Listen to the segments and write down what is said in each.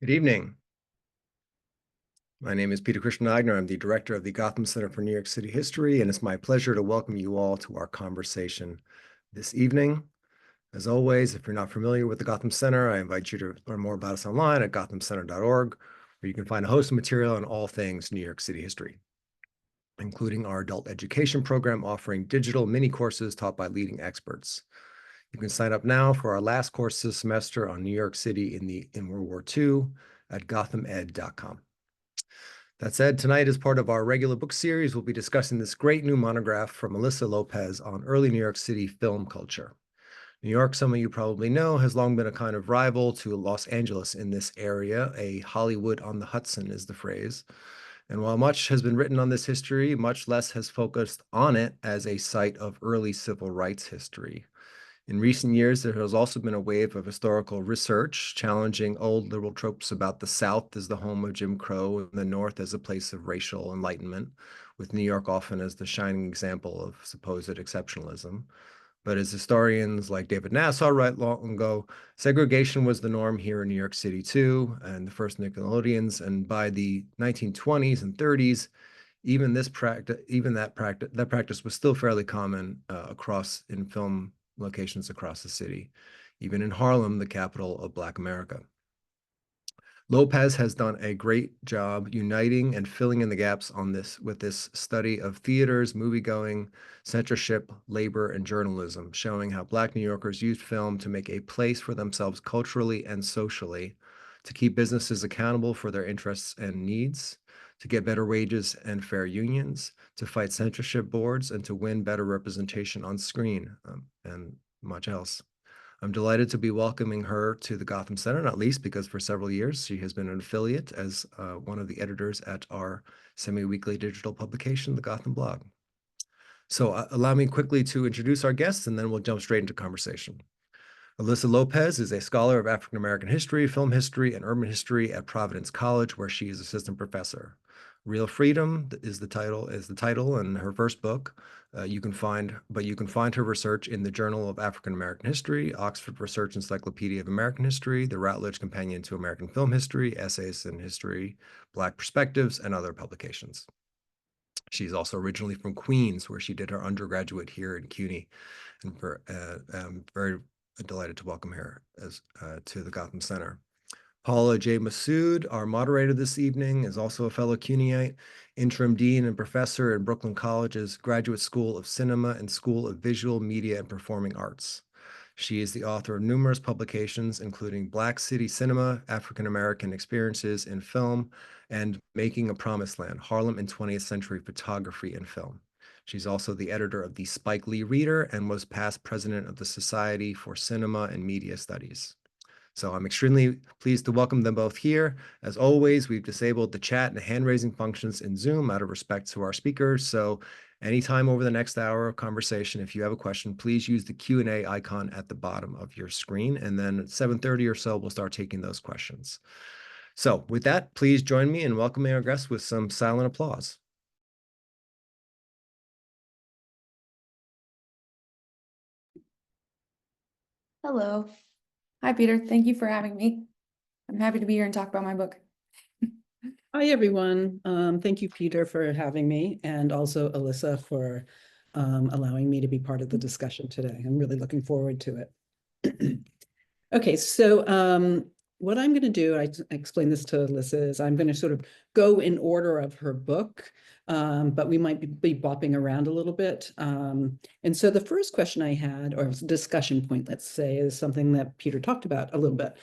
Good evening. My name is Peter Christian Eigner. I'm the director of the Gotham Center for New York City History, and it's my pleasure to welcome you all to our conversation this evening. As always, if you're not familiar with the Gotham Center, I invite you to learn more about us online at gothamcenter.org, where you can find a host of material on all things New York City history, including our adult education program offering digital mini courses taught by leading experts. You can sign up now for our last course this semester on New York City in World War II at gothamed.com. That said, tonight, as part of our regular book series, we'll be discussing this great new monograph from Alyssa Lopez on early New York City film culture. New York, some of you probably know, has long been a kind of rival to Los Angeles in this area. A Hollywood on the Hudson is the phrase. And while much has been written on this history, much less has focused on it as a site of early civil rights history. In recent years, there has also been a wave of historical research challenging old liberal tropes about the South as the home of Jim Crow and the North as a place of racial enlightenment, with New York often as the shining example of supposed exceptionalism. But as historians like David Nassau wrote long ago, segregation was the norm here in New York City too, and the first Nickelodeons. And by the 1920s and 30s, even that practice was still fairly common across in film locations across the city, even in Harlem, the capital of Black America. Lopez has done a great job uniting and filling in the gaps on this with this study of theaters, moviegoing, censorship, labor, and journalism, showing how Black New Yorkers used film to make a place for themselves culturally and socially, to keep businesses accountable for their interests and needs, to get better wages and fair unions, to fight censorship boards, and to win better representation on screen, and much else. I'm delighted to be welcoming her to the Gotham Center, not least because for several years she has been an affiliate as one of the editors at our semi-weekly digital publication, the Gotham Blog. So allow me quickly to introduce our guests, and then we'll jump straight into conversation. Alyssa Lopez is a scholar of African American history, film history, and urban history at Providence College, where she is assistant professor. Real Freedom is the title, and her first book. You can find her research in the Journal of African American History, Oxford Research Encyclopedia of American History, the Routledge Companion to American Film History, Essays in History, Black Perspectives, and other publications. She's also originally from Queens, where she did her undergraduate here in CUNY, and I'm very delighted to welcome her to the Gotham Center. Paula J. Massood, our moderator this evening, is also a fellow CUNYite, interim dean and professor at Brooklyn College's Graduate School of Cinema and School of Visual, Media, and Performing Arts. She is the author of numerous publications, including Black City Cinema, African American Experiences in Film, and Making a Promised Land, Harlem in 20th Century Photography and Film. She's also the editor of the Spike Lee Reader and was past president of the Society for Cinema and Media Studies. So I'm extremely pleased to welcome them both here. As always, we've disabled the chat and hand-raising functions in Zoom out of respect to our speakers. So anytime over the next hour of conversation, if you have a question, please use the Q&A icon at the bottom of your screen. And then at 7:30 or so, we'll start taking those questions. So with that, please join me in welcoming our guests with some silent applause. Hello. Hi, Peter. Thank you for having me. I'm happy to be here and talk about my book. Hi, everyone. Thank you, Peter, for having me, and also Alyssa for allowing me to be part of the discussion today. I'm really looking forward to it. Okay, so what I'm going to do, I explained this to Alyssa, is I'm going to sort of go in order of her book, but we might be bopping around a little bit. And so the first question I had, or discussion point, let's say, is something that Peter talked about a little bit,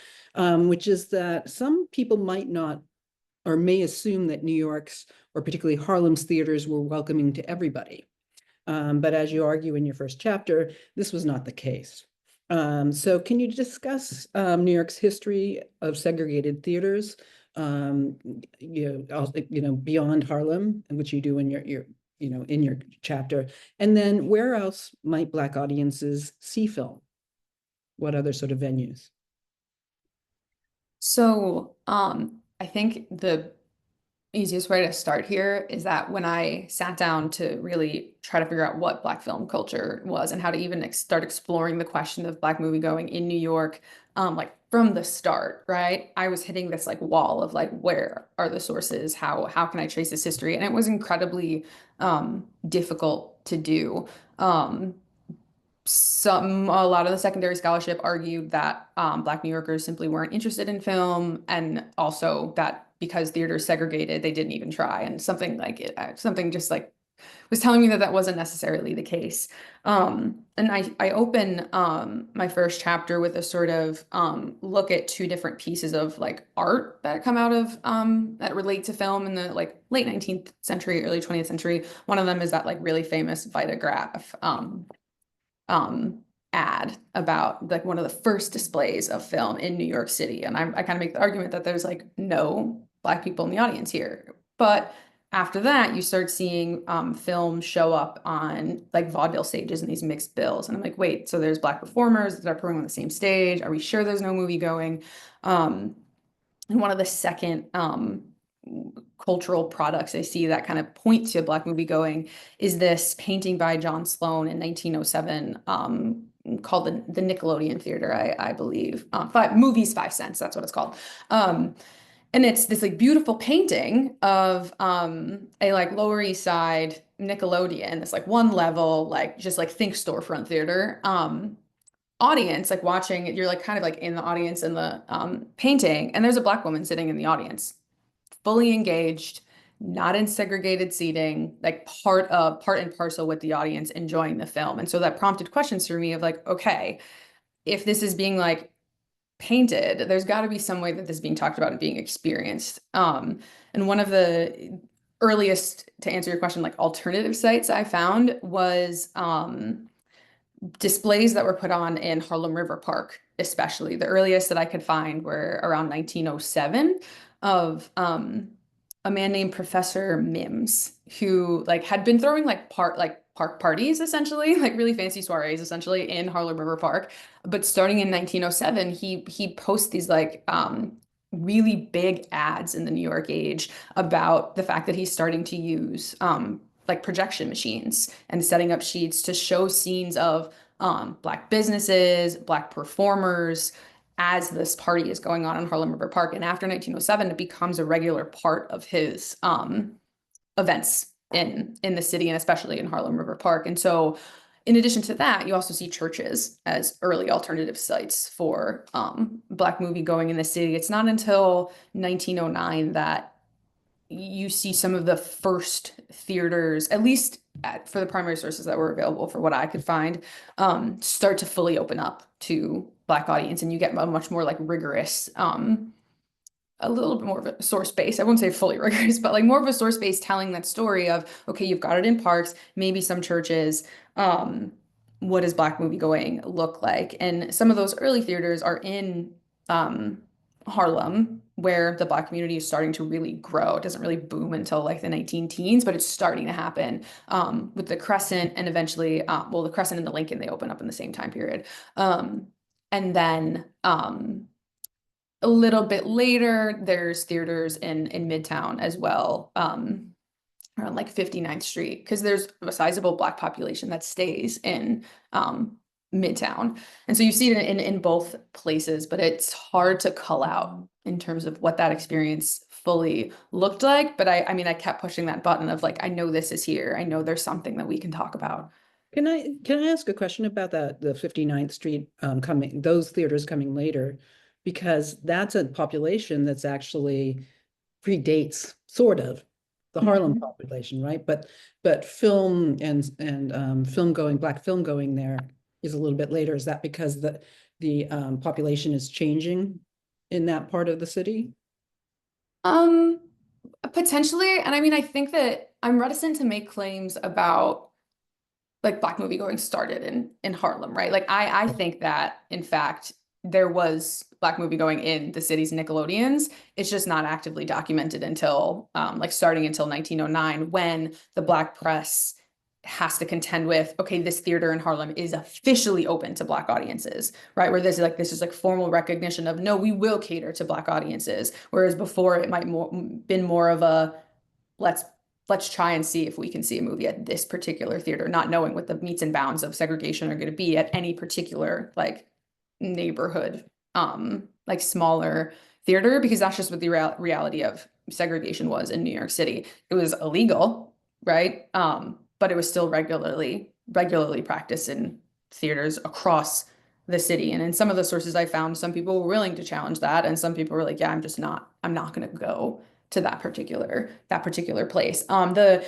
which is that some people might not or may assume that New York's, or particularly Harlem's theaters were welcoming to everybody. But as you argue in your first chapter, this was not the case. So can you discuss New York's history of segregated theaters, beyond Harlem, which you do in your chapter, and then where else might Black audiences see film? What other sort of venues? So I think the easiest way to start here is that when I sat down to really try to figure out what Black film culture was and how to even start exploring the question of Black moviegoing in New York, like from the start, right? I was hitting this like wall of like, where are the sources? How can I trace this history? And it was incredibly difficult to do. A lot of the secondary scholarship argued that Black New Yorkers simply weren't interested in film, and also that because theater segregated, they didn't even try. And something just like was telling me that that wasn't necessarily the case. And I open my first chapter with a sort of look at two different pieces of like art that come out of that relate to film in the like late 19th century, early 20th century. One of them is that like really famous Vitagraph ad about like one of the first displays of film in New York City. And I kind of make the argument that there's like no Black people in the audience here. But after that, you start seeing film show up on like vaudeville stages and these mixed bills. And I'm like, wait, so there's Black performers that are performing on the same stage. Are we sure there's no movie going? And one of the second cultural products I see that kind of point to Black movie going is this painting by John Sloan in 1907 called the Nickelodeon Theater, I believe. Movies 5 cents, that's what it's called. And it's this like beautiful painting of a like Lower East Side Nickelodeon, this like one level, like just like think storefront theater. Audience like watching, you're like kind of like in the audience in the painting, and there's a Black woman sitting in the audience, fully engaged, not in segregated seating, like part and parcel with the audience enjoying the film. And so that prompted questions for me of like, okay, if this is being like painted, there's got to be some way that this is being talked about and being experienced. And one of the earliest, to answer your question, like alternative sites I found was displays that were put on in Harlem River Park, especially. The earliest that I could find were around 1907 of a man named Professor Mims, who like had been throwing like park parties, essentially, like really fancy soirees, essentially, in Harlem River Park. But starting in 1907, he posts these like really big ads in the New York Age about the fact that he's starting to use like projection machines and setting up sheets to show scenes of Black businesses, Black performers, as this party is going on in Harlem River Park. And after 1907, it becomes a regular part of his events in the city, and especially in Harlem River Park. And so in addition to that, you also see churches as early alternative sites for Black movie going in the city. It's not until 1909 that you see some of the first theaters, at least for the primary sources that were available for what I could find, start to fully open up to Black audience, and you get a much more like rigorous, a little bit more of a source base. I won't say fully rigorous, but like more of a source base telling that story of, okay, you've got it in parks, maybe some churches. What does Black movie going look like? And some of those early theaters are in Harlem, where the Black community is starting to really grow. It doesn't really boom until like the 19 teens, but it's starting to happen with the Crescent, and eventually, well, the Crescent and the Lincoln, they open up in the same time period. And then a little bit later, there's theaters in Midtown as well, around like 59th Street, because there's a sizable Black population that stays in Midtown. And so you see it in both places, but it's hard to cull out in terms of what that experience fully looked like. But I mean, I kept pushing that button of like, I know this is here. I know there's something that we can talk about. Can I ask a question about that, the 59th Street those theaters coming later, because that's a population that's actually predates sort of the Harlem population, right? But film and film going, Black film going there is a little bit later. Is that because the population is changing in that part of the city? Potentially. And I mean, I think that I'm reticent to make claims about like Black movie going started in Harlem, right? Like I think that in fact there was Black movie going in the city's Nickelodeons. It's just not actively documented until like starting until 1909, when the Black press has to contend with, okay, this theater in Harlem is officially open to Black audiences, right? Where this is like formal recognition of, no, we will cater to Black audiences. Whereas before it might been more of a, let's try and see if we can see a movie at this particular theater, not knowing what the metes and bounds of segregation are going to be at any particular like neighborhood like smaller theater, because that's just what the reality of segregation was in New York City. It was illegal, right? But it was still regularly practiced in theaters across the city. And in some of the sources I found, some people were willing to challenge that, and some people were like, yeah, I'm not going to go to that particular place. The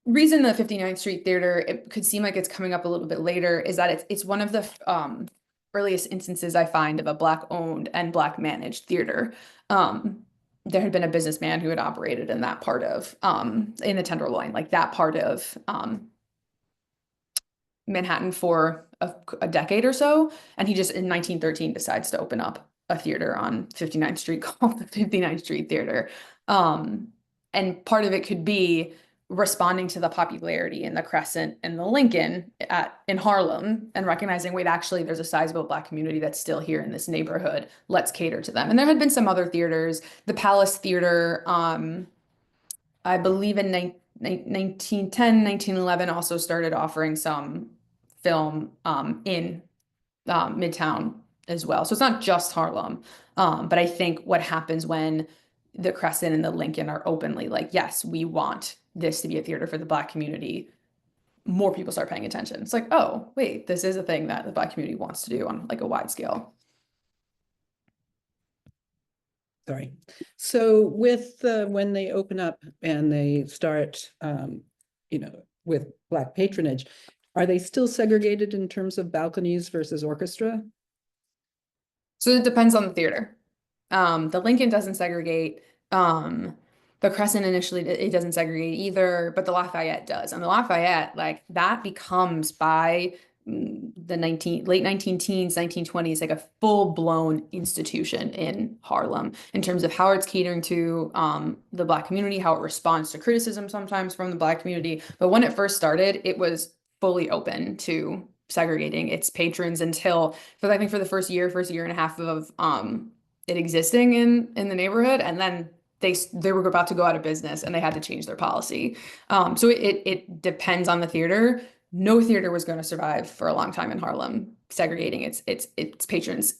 reason the 59th Street Theater, it could seem like it's coming up a little bit later, is that it's one of the earliest instances I find of a Black owned and Black managed theater. There had been a businessman who had operated in that part of in the Tenderloin, like that part of Manhattan for a decade or so, and he just in 1913 decides to open up a theater on 59th Street called the 59th Street Theater. And part of it could be responding to the popularity in the Crescent and the Lincoln in Harlem, and recognizing, wait, actually there's a sizable Black community that's still here in this neighborhood. Let's cater to them. And there had been some other theaters. The Palace Theater, I believe in 1910, 1911 also started offering some film in Midtown as well. So it's not just Harlem. But I think what happens when the Crescent and the Lincoln are openly like, yes, we want this to be a theater for the Black community, more people start paying attention. It's like, oh, wait, this is a thing that the Black community wants to do on like a wide scale. Sorry. So with when they open up and they start, with Black patronage, are they still segregated in terms of balconies versus orchestra? So it depends on the theater. The Lincoln doesn't segregate. The Crescent initially, it doesn't segregate either, but the Lafayette does. And the Lafayette, like that becomes by the late 19 teens, 1920s, like a full-blown institution in Harlem in terms of how it's catering to the Black community, how it responds to criticism sometimes from the Black community. But when it first started, it was fully open to segregating its patrons until, for I think for the first year and a half of it existing in the neighborhood, and then they were about to go out of business and they had to change their policy. So it depends on the theater. No theater was going to survive for a long time in Harlem, segregating its patrons,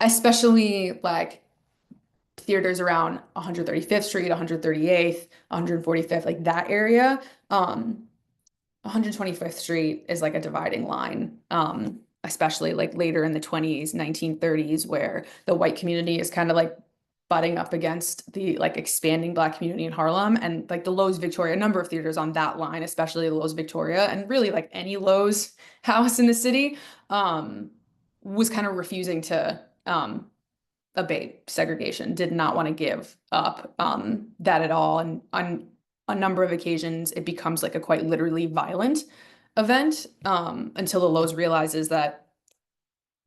especially like theaters around 135th Street, 138th, 145th, like that area. 125th Street is like a dividing line, especially like later in the 20s, 1930s, where the white community is kind of like butting up against the like expanding Black community in Harlem, and like the Lowe's Victoria, a number of theaters on that line, especially the Lowe's Victoria, and really like any Lowe's house in the city, was kind of refusing to abate segregation, did not want to give up that at all. And on a number of occasions, it becomes like a quite literally violent event until the Lowe's realizes that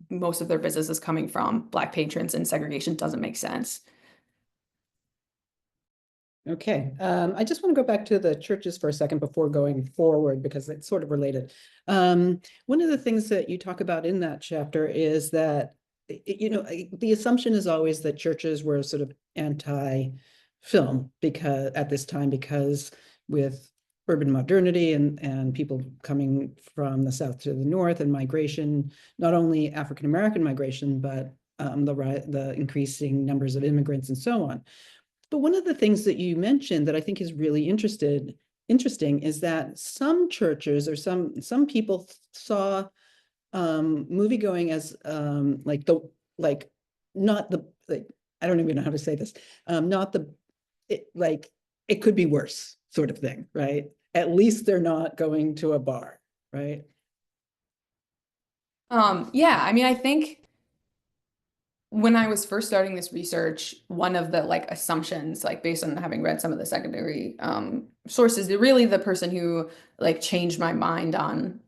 most of their business is coming from Black patrons and segregation doesn't make sense. Okay, I just want to go back to the churches for a second before going forward, because it's sort of related. One of the things that you talk about in that chapter is that, the assumption is always that churches were sort of anti-film because at this time, because with urban modernity and people coming from the south to the north and migration, not only African-American migration, but the increasing numbers of immigrants and so on. But one of the things that you mentioned that I think is really interesting is that some churches or some people saw moviegoing as I don't even know how to say this, it could be worse sort of thing, right? At least they're not going to a bar, right? Yeah, I mean, I think when I was first starting this research, one of the like assumptions, like based on having read some of the secondary sources, really the person who like changed my mind on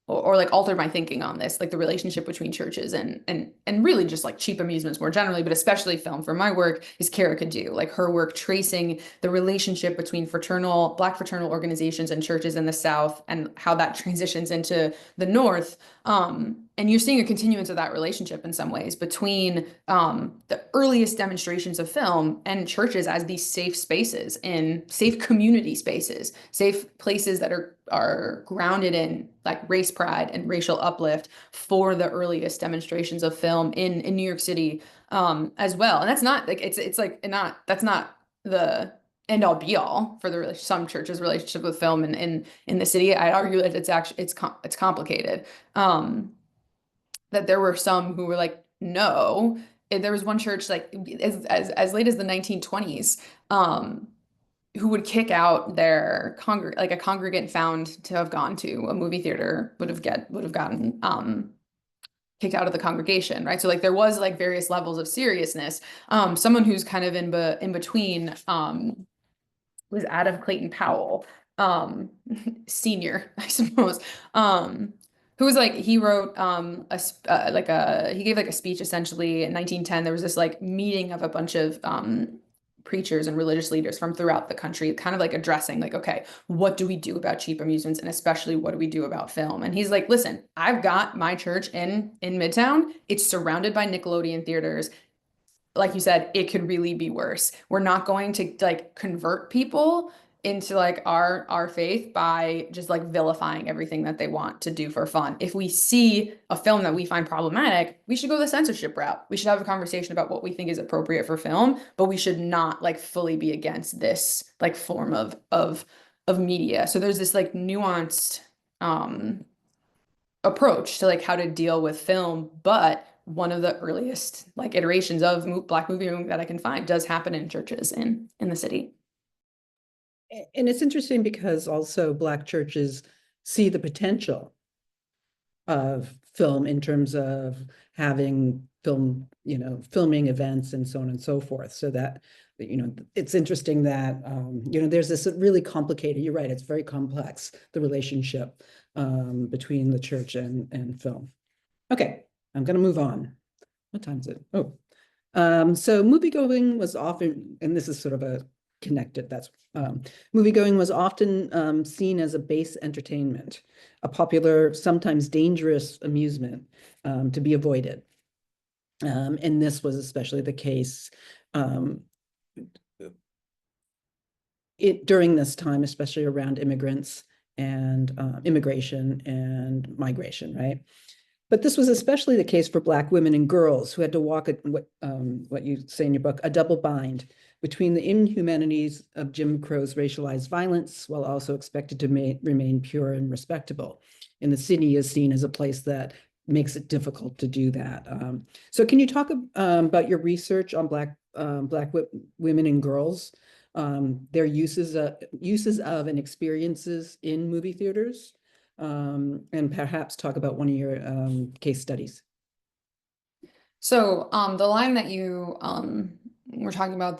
or like altered my thinking on this, like the relationship between churches and really just like cheap amusements more generally, but especially film for my work, is Kara Kadu. Like her work tracing the relationship between Black fraternal organizations and churches in the South and how that transitions into the North, And you're seeing a continuance of that relationship in some ways between the earliest demonstrations of film and churches as these safe spaces, in safe community spaces, safe places that are grounded in like race pride and racial uplift for the earliest demonstrations of film in New York City as well. And that's not like it's like not that's not the end all be all for the some churches' relationship with film in the city. I'd argue that it's actually it's complicated. That there were some who were like, no. There was one church like as late as the 1920s, who would kick out their like a congregant found to have gone to a movie theater would have gotten kicked out of the congregation, right? So like there was like various levels of seriousness. Someone who's kind of in between was Adam Clayton Powell, senior, I suppose, who was like he wrote he gave like a speech essentially in 1910. There was this like meeting of a bunch of preachers and religious leaders from throughout the country, kind of like addressing like, okay, what do we do about cheap amusements, and especially what do we do about film? And he's like, listen, I've got my church in Midtown. It's surrounded by Nickelodeon theaters. Like you said, it could really be worse. We're not going to like convert people into like our faith by just like vilifying everything that they want to do for fun. If we see a film that we find problematic, we should go the censorship route. We should have a conversation about what we think is appropriate for film, but we should not like fully be against this like form of media. So there's this like nuanced approach to like how to deal with film, but one of the earliest like iterations of Black movie that I can find does happen in churches in the city. And it's interesting because also Black churches see the potential of film in terms of having film, filming events and so on and so forth. So that, it's interesting that, there's this really complicated, you're right, it's very complex, the relationship between the church and film. Okay, I'm going to move on. What time is it? Oh, so moviegoing was often, and this is sort of a connected, moviegoing was often seen as a base entertainment, a popular, sometimes dangerous amusement to be avoided. And this was especially the case during this time, especially around immigrants and immigration and migration, right? But this was especially the case for Black women and girls who had to walk what you say in your book, a double bind between the inhumanities of Jim Crow's racialized violence while also expected to remain pure and respectable. And the city is seen as a place that makes it difficult to do that. So can you talk about your research on Black women and girls, their uses of and experiences in movie theaters? And perhaps talk about one of your case studies. So the line that you were talking about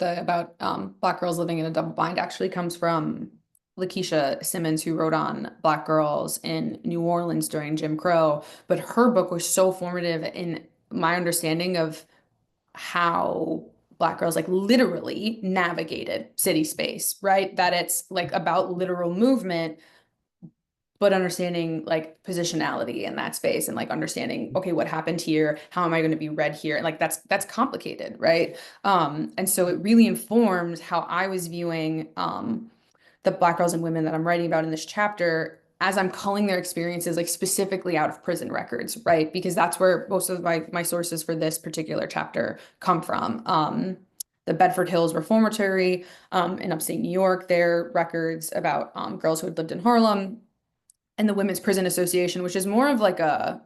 Black girls living in a double bind actually comes from Lakeisha Simmons, who wrote on Black girls in New Orleans during Jim Crow. But her book was so formative in my understanding of how Black girls like literally navigated city space, right? That it's like about literal movement, but understanding like positionality in that space and like understanding, okay, what happened here? How am I going to be read here? And like that's complicated, right? And so it really informs how I was viewing the Black girls and women that I'm writing about in this chapter as I'm culling their experiences like specifically out of prison records, right? Because that's where most of my sources for this particular chapter come from. The Bedford Hills Reformatory in upstate New York, their records about girls who had lived in Harlem, and the Women's Prison Association, which is more of like a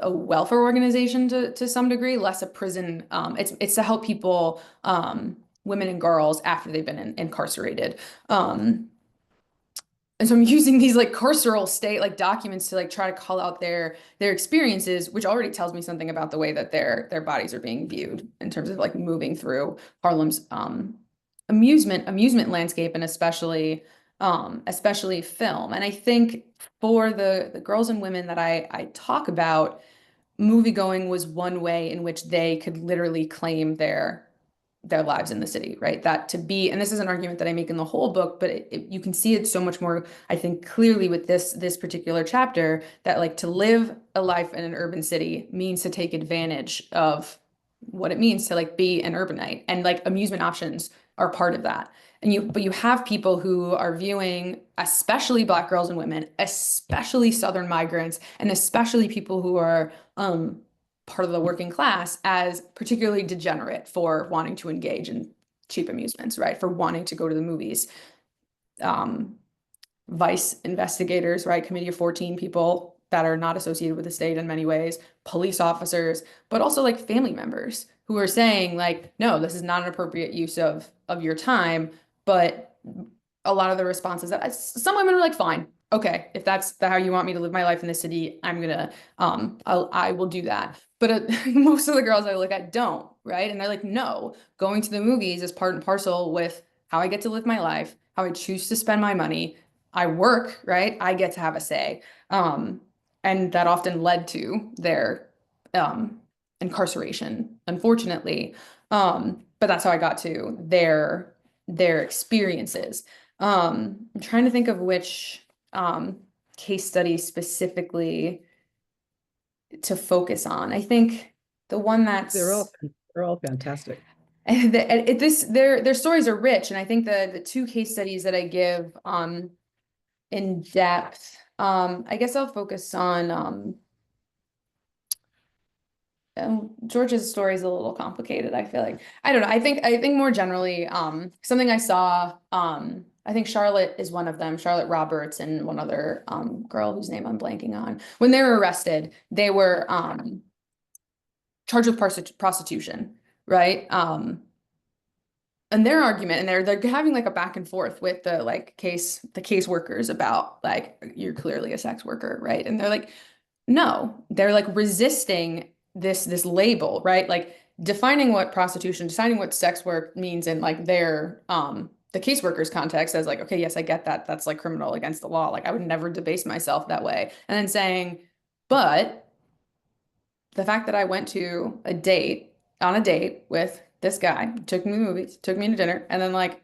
welfare organization to some degree, less a prison. It's to help people, women and girls after they've been incarcerated. And so I'm using these like carceral state like documents to like try to call out their experiences, which already tells me something about the way that their bodies are being viewed in terms of like moving through Harlem's amusement landscape, and especially film. And I think for the girls and women that I talk about, movie going was one way in which they could literally claim their their lives in the city, right? That to be, and this is an argument that I make in the whole book, but you can see it so much more, I think, clearly with this particular chapter, that like to live a life in an urban city means to take advantage of what it means to like be an urbanite, and like amusement options are part of that. But you have people who are viewing, especially Black girls and women, especially Southern migrants, and especially people who are part of the working class, as particularly degenerate for wanting to engage in cheap amusements, right? For wanting to go to the movies. Vice investigators, right? Committee of 14 people that are not associated with the state in many ways, police officers, but also like family members who are saying like, no, this is not an appropriate use of your time. But a lot of the responses that some women are like, fine, okay, if that's how you want me to live my life in the city, I'm gonna, I will do that. But most of the girls I look at don't, right? And they're like, no, going to the movies is part and parcel with how I get to live my life, how I choose to spend my money. I work, right? I get to have a say. And that often led to their incarceration, unfortunately. But that's how I got to their experiences. I'm trying to think of which case study specifically to focus on. I think the one that's They're all fantastic. their stories are rich, and I think the two case studies that I give in depth, I guess I'll focus on George's story is a little complicated. I feel like I don't know. I think more generally, something I saw. I think Charlotte is one of them. Charlotte Roberts and one other girl whose name I'm blanking on. When they were arrested, they were charged with prostitution, right? And their argument, and they're having like a back and forth with the case workers about like, you're clearly a sex worker, right? And they're like, no, they're like resisting this label, right? Like defining what prostitution, deciding what sex work means in like their the caseworkers context as like, okay, yes, I get that. That's like criminal against the law. Like I would never debase myself that way. And then saying, but the fact that I went to on a date with this guy, took me to the movies, took me to dinner, and then like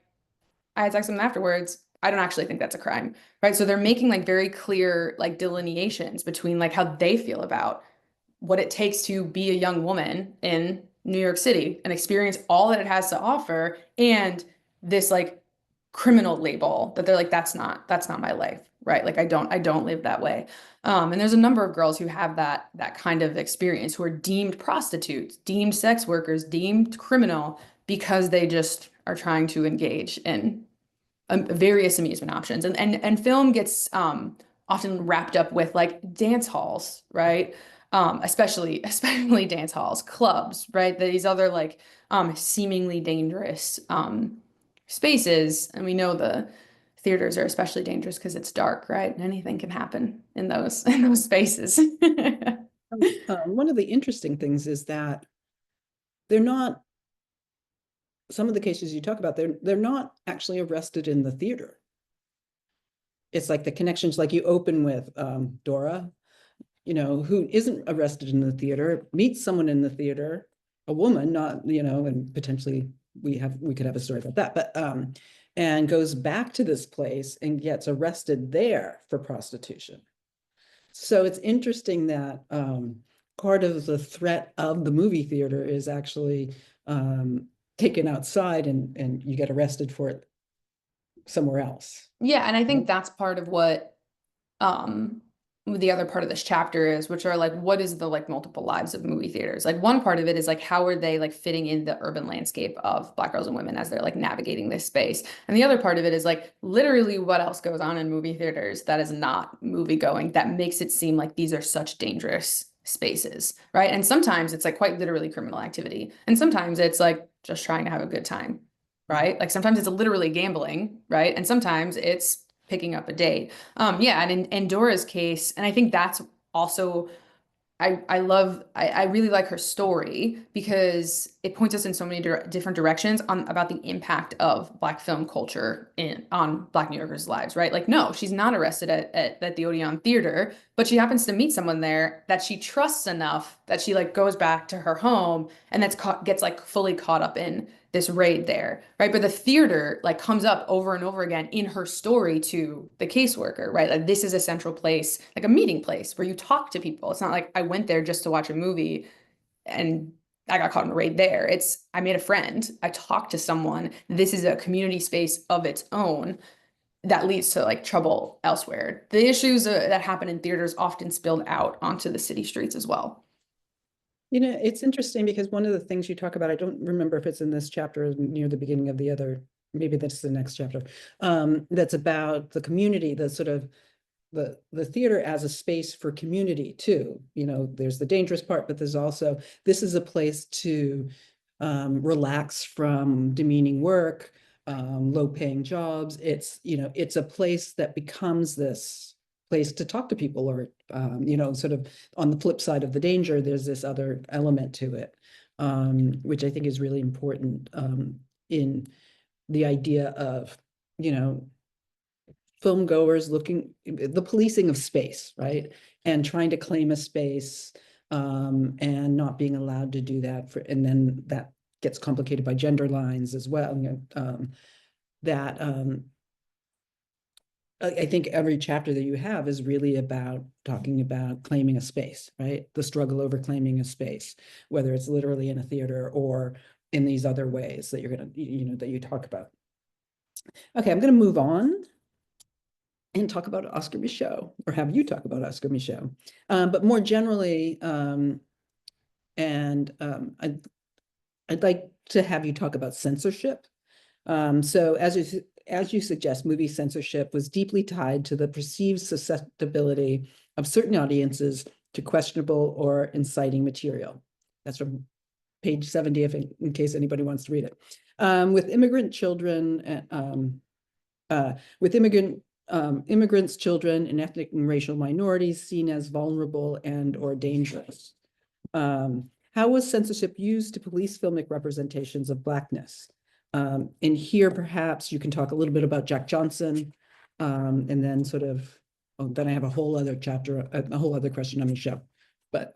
I had sex with him afterwards, I don't actually think that's a crime, right? So they're making like very clear like delineations between like how they feel about what it takes to be a young woman in New York City and experience all that it has to offer, and this like criminal label that they're like, that's not my life, right? Like I don't live that way. And there's a number of girls who have that kind of experience, who are deemed prostitutes, deemed sex workers, deemed criminal, because they just are trying to engage in various amusement options. And film gets often wrapped up with like dance halls, right? Especially dance halls, clubs, right? These other like seemingly dangerous spaces. And we know the theaters are especially dangerous because it's dark, right? And anything can happen in those spaces. One of the interesting things is that they're not, some of the cases you talk about, they're not actually arrested in the theater. It's like the connections, like you open with Dora, who isn't arrested in the theater, meets someone in the theater, a woman, not, and potentially we could have a story about that, but and goes back to this place and gets arrested there for prostitution. So it's interesting that part of the threat of the movie theater is actually taken outside, and you get arrested for it somewhere else. Yeah, and I think that's part of what the other part of this chapter is, which are like, what is the like multiple lives of movie theaters? Like one part of it is like, how are they like fitting in the urban landscape of Black girls and women as they're like navigating this space? And the other part of it is like literally what else goes on in movie theaters that is not movie going, that makes it seem like these are such dangerous spaces, right? And sometimes it's like quite literally criminal activity, and sometimes it's like just trying to have a good time, right? Like sometimes it's literally gambling, right? And sometimes it's picking up a date. Yeah, and in Dora's case, and I think that's also, I really like her story because it points us in so many different directions about the impact of Black film culture on Black New Yorkers' lives, right? Like, no, she's not arrested at the Odeon Theater, but she happens to meet someone there that she trusts enough that she like goes back to her home, and gets like fully caught up in this raid there, right? But the theater like comes up over and over again in her story to the caseworker, right? Like this is a central place, like a meeting place where you talk to people. It's not like I went there just to watch a movie and I got caught in a raid there. It's I made a friend. I talked to someone. This is a community space of its own that leads to like trouble elsewhere. The issues that happen in theaters often spilled out onto the city streets as well. You know, it's interesting because one of the things you talk about, I don't remember if it's in this chapter or near the beginning of the other, maybe that's the next chapter, that's about the community, the sort of the theater as a space for community too. You know, there's the dangerous part, but there's also, this is a place to relax from demeaning work, low-paying jobs. It's, you know, it's a place that becomes this place to talk to people, or you know, sort of on the flip side of the danger, there's this other element to it, which I think is really important in the idea of, you know, film goers looking, the policing of space, right? And trying to claim a space and not being allowed to do that. And then that gets complicated by gender lines as well. You know, I think every chapter that you have is really about talking about claiming a space, right? The struggle over claiming a space, whether it's literally in a theater or in these other ways that you're going to, you know, that you talk about. Okay, I'm going to move on and talk about Oscar Micheaux, or have you talk about Oscar Micheaux. But more generally, I'd like to have you talk about censorship. So as you suggest, movie censorship was deeply tied to the perceived susceptibility of certain audiences to questionable or inciting material. That's from page 70, in case anybody wants to read it. With immigrant children, immigrants, children, and ethnic and racial minorities seen as vulnerable and or dangerous. How was censorship used to police filmic representations of Blackness? And here, perhaps you can talk a little bit about Jack Johnson, and then sort of, then I have a whole other chapter, a whole other question on Micheaux, but.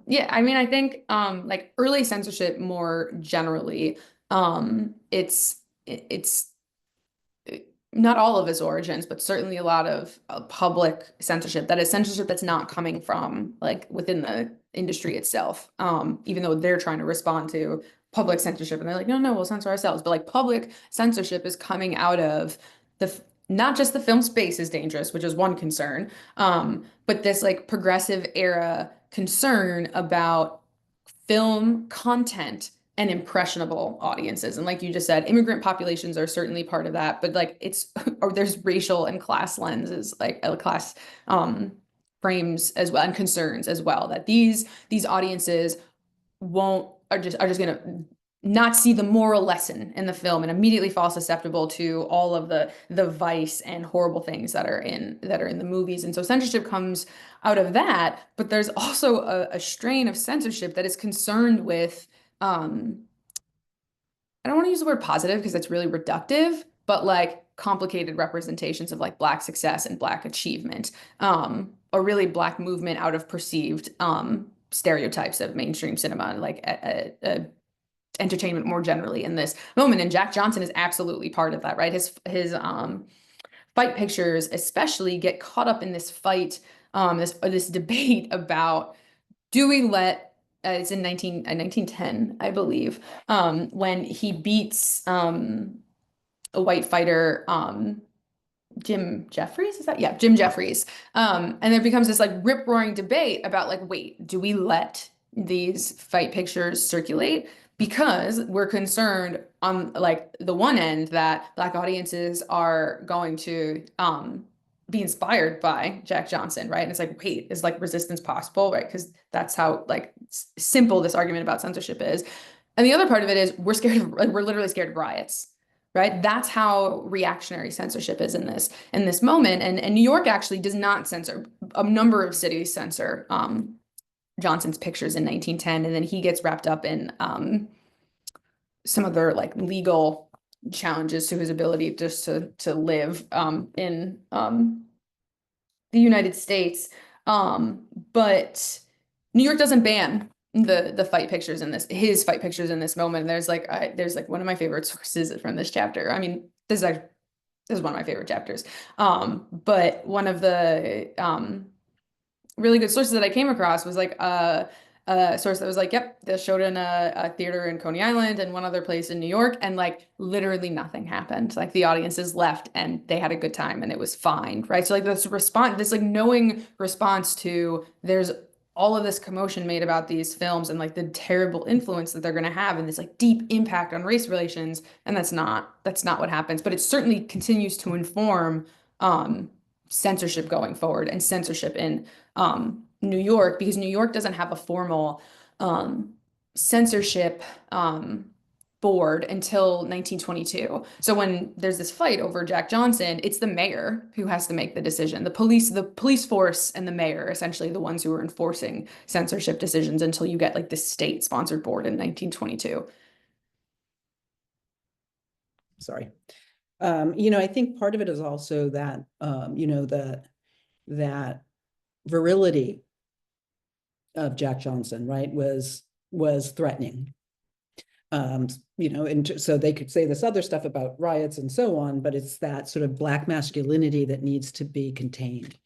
Yeah, I mean, I think like early censorship more generally, it's not all of its origins, but certainly a lot of public censorship. That is censorship that's not coming from like within the industry itself, even though they're trying to respond to public censorship and they're like, no, we'll censor ourselves. But like public censorship is coming out of not just the film space is dangerous, which is one concern, but this like progressive era concern about film content and impressionable audiences. And like you just said, immigrant populations are certainly part of that, but like it's, or there's racial and class lenses, like class frames as well, and concerns as well, that these audiences are just gonna not see the moral lesson in the film and immediately fall susceptible to all of the vice and horrible things that are in the movies. And so censorship comes out of that, but there's also a strain of censorship that is concerned with I don't want to use the word positive because it's really reductive, but like complicated representations of like Black success and Black achievement, or really Black movement out of perceived stereotypes of mainstream cinema and like entertainment more generally in this moment. And Jack Johnson is absolutely part of that, right? His fight pictures especially get caught up in this fight, this debate about, do we let it's in 1910, I believe, when he beats a white fighter, Jim Jeffries, is that? Yeah, Jim Jeffries. And there becomes this like rip-roaring debate about like, wait, do we let these fight pictures circulate? Because we're concerned on like the one end that Black audiences are going to be inspired by Jack Johnson, right? And it's like, wait, is like resistance possible, right? Because that's how like simple this argument about censorship is. And the other part of it is we're literally scared of riots, right? That's how reactionary censorship is in this moment. And New York actually does not censor. A number of cities censor Johnson's pictures in 1910, and then he gets wrapped up in some other like legal challenges to his ability just to live in the United States. But New York doesn't ban the fight pictures in his fight pictures in this moment. There's like one of my favorite sources from this chapter. I mean, this is one of my favorite chapters. But one of the really good sources that I came across was like a source that was like, yep, this showed in a theater in Coney Island and one other place in New York, and like literally nothing happened. Like the audiences left and they had a good time and it was fine, right? So like this like knowing response to there's all of this commotion made about these films and like the terrible influence that they're going to have and this like deep impact on race relations, and that's not what happens, but it certainly continues to inform censorship going forward and censorship in New York, because New York doesn't have a formal censorship board until 1922. So when there's this fight over Jack Johnson, it's the mayor who has to make the decision. The police force and the mayor are essentially the ones who are enforcing censorship decisions until you get like the state-sponsored board in 1922. Sorry. I think part of it is also that, that virility of Jack Johnson, right, was threatening. And so they could say this other stuff about riots and so on, but it's that sort of Black masculinity that needs to be contained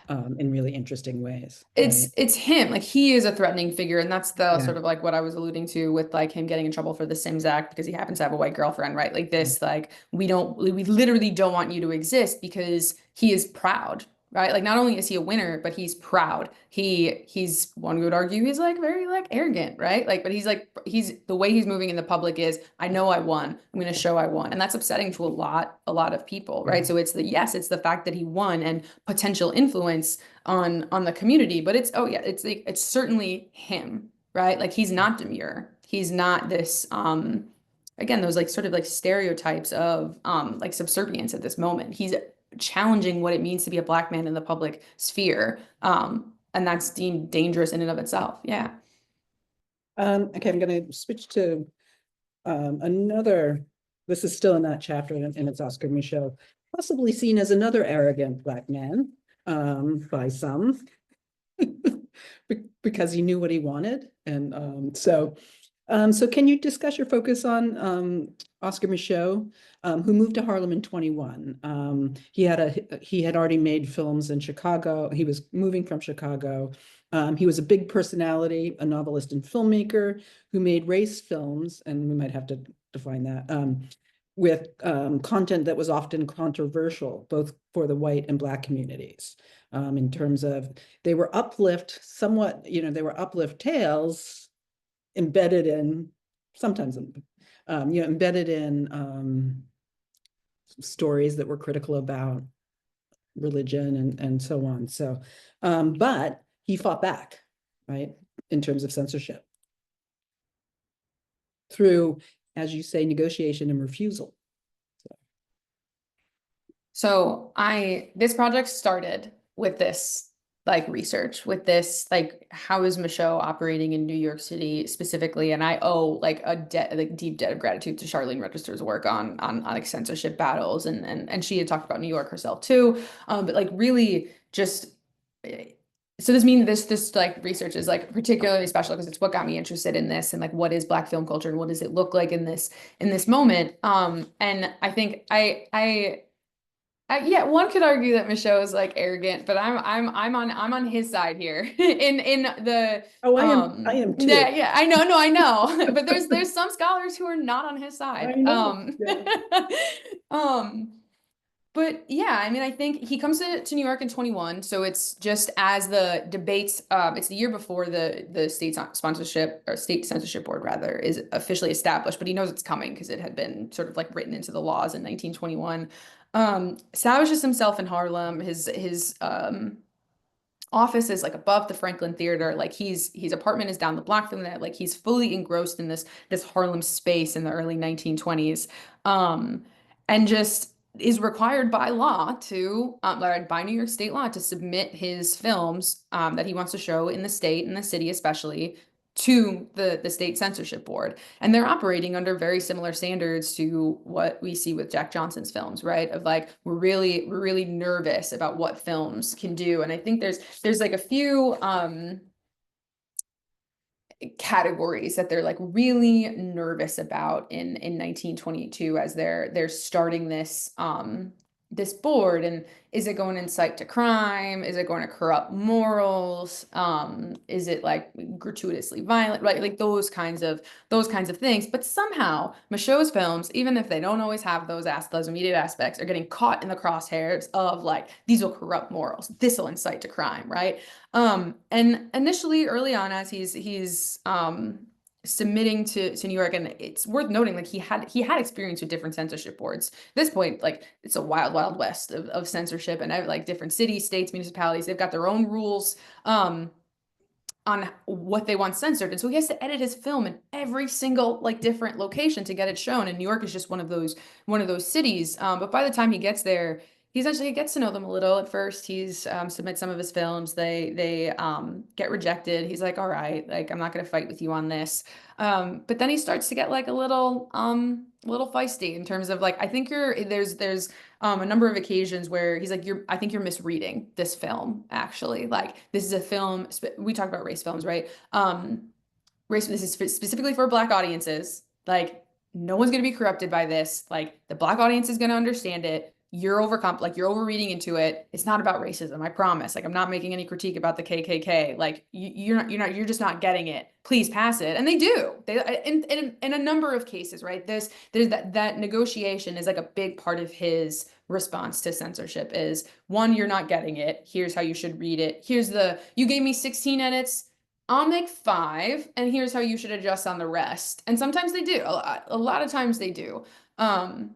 in really interesting ways. It's him, like he is a threatening figure, and that's the sort of like what I was alluding to with like him getting in trouble for the Sims Act because he happens to have a white girlfriend, right? Like this, like we literally don't want you to exist because he is proud, right? Like not only is he a winner, but he's proud. He's one would argue he's like very like arrogant, right? Like, but he's the way he's moving in the public is I know I won. I'm going to show I won, and that's upsetting to a lot of people, right? So it's the fact that he won and potential influence on the community, but it's certainly him, right? Like he's not demure. He's not this again those like sort of like stereotypes of like subservience at this moment. He's challenging what it means to be a Black man in the public sphere. And that's deemed dangerous in and of itself. Yeah. Okay, I'm going to switch to another. This is still in that chapter, and it's Oscar Micheaux, possibly seen as another arrogant Black man by some, because he knew what he wanted. And so can you discuss your focus on Oscar Micheaux, who moved to Harlem in 21? He had already made films in Chicago. He was moving from Chicago. He was a big personality, a novelist and filmmaker who made race films, and we might have to define that, with content that was often controversial, both for the white and Black communities, in terms of they were uplift tales embedded in stories that were critical about religion and so on. So, but he fought back, right, in terms of censorship through, as you say, negotiation and refusal. So this project started with this like research, with this like how is Micheaux operating in New York City specifically, and I owe like a deep debt of gratitude to Charlene Register's work on like censorship battles, and she had talked about New York herself too, but like really just. So this like research is like particularly special because it's what got me interested in this and like what is Black film culture and what does it look like in this moment. And I think yeah, one could argue that Micheaux is like arrogant, but I'm on his side here in the I am too. Yeah, I know, no, I know. But there's some scholars who are not on his side. I know. But yeah, I mean, I think he comes to New York in 21, so it's just as the debates, it's the year before the state sponsorship or state censorship board rather is officially established, but he knows it's coming because it had been sort of like written into the laws in 1921. Establishes himself in Harlem. His office is like above the Franklin Theater. Like his apartment is down the block from that. Like he's fully engrossed in this Harlem space in the early 1920s. And just is required by law to by New York state law to submit his films that he wants to show in the state and the city especially to the state censorship board. And they're operating under very similar standards to what we see with Jack Johnson's films, right? Of like, we're really nervous about what films can do. And I think there's like a few categories that they're like really nervous about in 1922 as they're starting this board. And is it going to incite to crime? Is it going to corrupt morals? Is it like gratuitously violent? Right, like those kinds of things. But somehow Massoud's films, even if they don't always have those immediate aspects, are getting caught in the crosshairs of like, these will corrupt morals, this will incite to crime, right? And initially, early on, as he's submitting to New York, and it's worth noting, like he had experience with different censorship boards. At this point, like it's a wild west of censorship, and like different cities, states, municipalities, they've got their own rules on what they want censored. And so he has to edit his film in every single like different location to get it shown. And New York is just one of those cities. But by the time he gets there, he gets to know them a little. At first, he's submits some of his films. They get rejected. He's like, all right, like I'm not gonna fight with you on this. But then he starts to get like a little feisty in terms of like, I think there's a number of occasions where he's like, I think you're misreading this film, actually. Like, this is a film, we talk about race films, right? This is specifically for Black audiences. Like, no one's going to be corrupted by this. Like, the Black audience is going to understand it. You're you're overreading into it. It's not about racism, I promise. Like, I'm not making any critique about the KKK. Like, you're just not getting it. Please pass it. And they do. In a number of cases, right? There's that negotiation is like a big part of his response to censorship is, one, you're not getting it. Here's how you should read it. You gave me 16 edits. I'll make 5, and here's how you should adjust on the rest. And sometimes they do. A lot of times they do.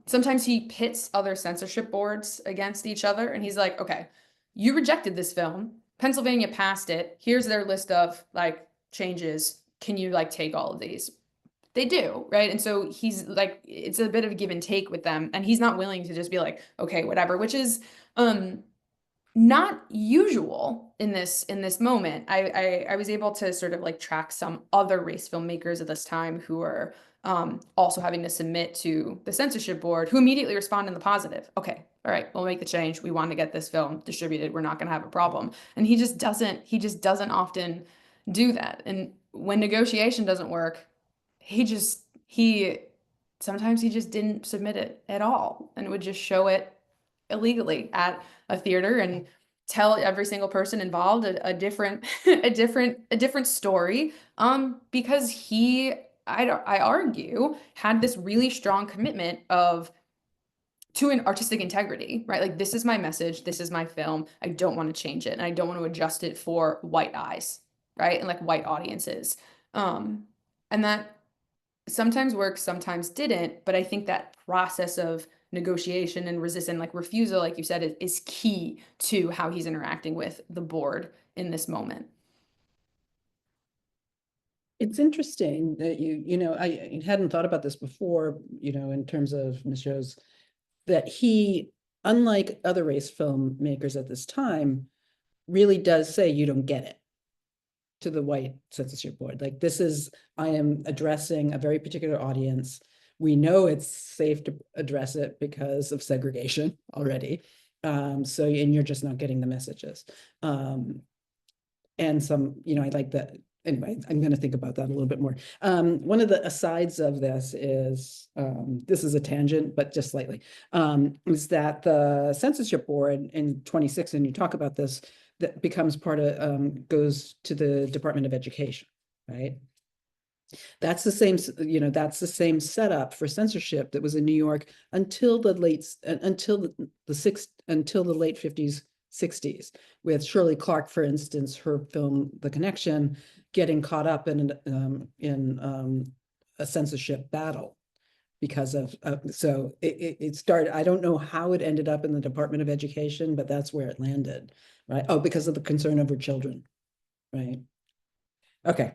Sometimes he pits other censorship boards against each other, and he's like, okay, you rejected this film. Pennsylvania passed it. Here's their list of like changes. Can you like take all of these? They do, right? And so he's like, it's a bit of a give and take with them, and he's not willing to just be like, okay, whatever, which is not usual in this moment. I was able to sort of like track some other race filmmakers at this time who are also having to submit to the censorship board, who immediately respond in the positive. Okay, all right, we'll make the change. We want to get this film distributed. We're not going to have a problem. And he just doesn't often do that. And when negotiation doesn't work, sometimes he just didn't submit it at all and would just show it illegally at a theater and tell every single person involved a different a different story, because I argue had this really strong commitment to an artistic integrity, right? Like, this is my message, this is my film, I don't want to change it, and I don't want to adjust it for white eyes, right? And like white audiences. And that sometimes works, sometimes didn't, but I think that process of negotiation and resistance, like refusal, like you said, is key to how he's interacting with the board in this moment. It's interesting that I hadn't thought about this before, in terms of Massoud's, that he, unlike other race filmmakers at this time, really does say, you don't get it, to the white censorship board. Like, I am addressing a very particular audience. We know it's safe to address it because of segregation already. And you're just not getting the messages. And I like that. Anyway, I'm going to think about that a little bit more. One of the asides of this is a tangent, but just slightly, is that the censorship board in 26, and you talk about this, that becomes goes to the Department of Education, right? That's the same setup for censorship that was in New York until the late 50s, 60s, with Shirley Clark, for instance, her film The Connection getting caught up in a censorship battle because of so it started. I don't know how it ended up in the Department of Education, but that's where it landed, right? Oh, because of the concern over children, right? Okay.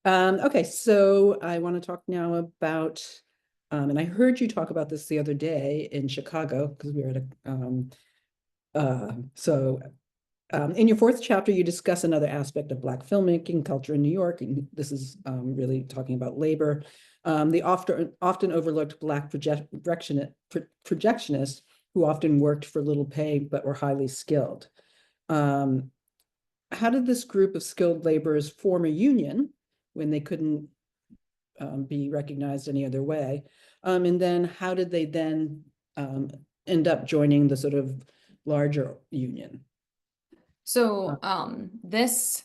Okay, so I want to talk now about, and I heard you talk about this the other day in Chicago, because we were at in your 4th chapter, you discuss another aspect of Black filmmaking culture in New York, and this is really talking about labor. The often overlooked Black projectionists who often worked for little pay but were highly skilled. How did this group of skilled laborers form a union when they couldn't be recognized any other way? And then how did they then end up joining the sort of larger union? So this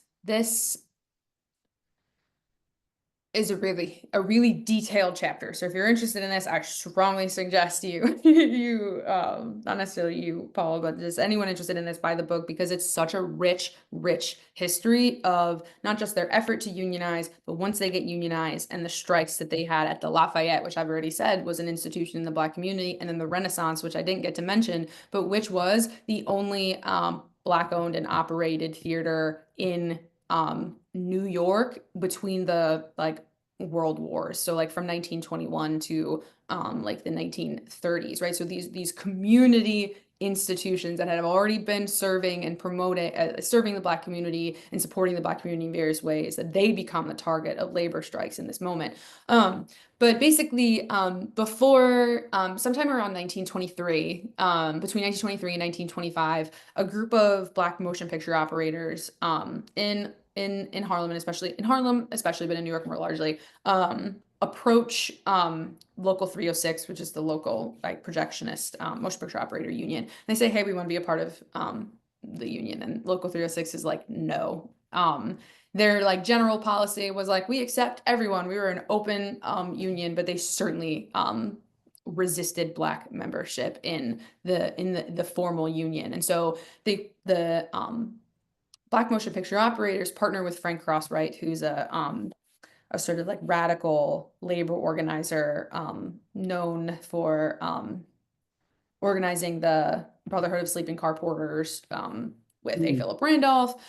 is a really detailed chapter. So if you're interested in this, I strongly suggest you not necessarily you, Paula, but just anyone interested in this, buy the book, because it's such a rich history of not just their effort to unionize, but once they get unionized and the strikes that they had at the Lafayette, which I've already said was an institution in the Black community, and then the Renaissance, which I didn't get to mention, but which was the only Black owned and operated theater in New York between the world wars. So from 1921 to the 1930s, right? So these community institutions that had already been serving and serving the Black community and supporting the Black community in various ways, that they become the target of labor strikes in this moment. But basically, before sometime around 1923, between 1923 and 1925, a group of Black motion picture operators in Harlem, and especially but in New York more largely, approach Local 306, which is the local projectionist motion picture operator union. And they say, hey, we want to be a part of the union. And Local 306 is like, no. Their general policy was we accept everyone. We were an open union, but they certainly resisted Black membership in the formal union. And so the Black motion picture operators partner with Frank Crosswright, who's a sort of radical labor organizer, known for organizing the Brotherhood of Sleeping Car Porters with A. Philip Randolph.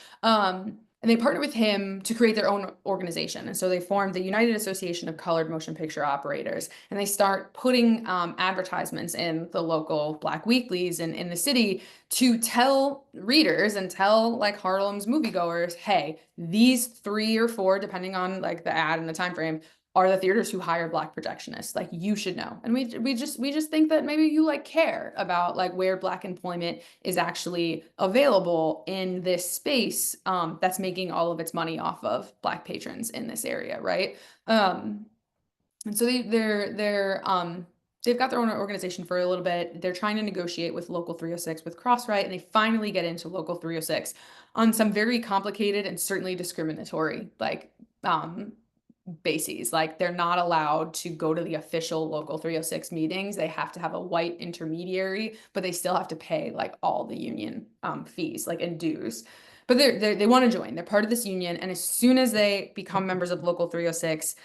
And they partnered with him to create their own organization. And so they formed the United Association of Colored Motion Picture Operators. And they start putting advertisements in the local Black weeklies in the city to tell readers and tell Harlem's moviegoers, hey, these 3 or 4, depending on the ad and the time frame, are the theaters who hire Black projectionists. You should know. And we just think that maybe you care about where Black employment is actually available in this space that's making all of its money off of Black patrons in this area, right? And so they've got their own organization for a little bit. They're trying to negotiate with Local 306 with Crosswright, and they finally get into Local 306 on some very complicated and certainly discriminatory bases. They're not allowed to go to the official Local 306 meetings. They have to have a white intermediary, but they still have to pay all the union fees and dues. But they want to join. They're part of this union, and as soon as they become members of Local 306,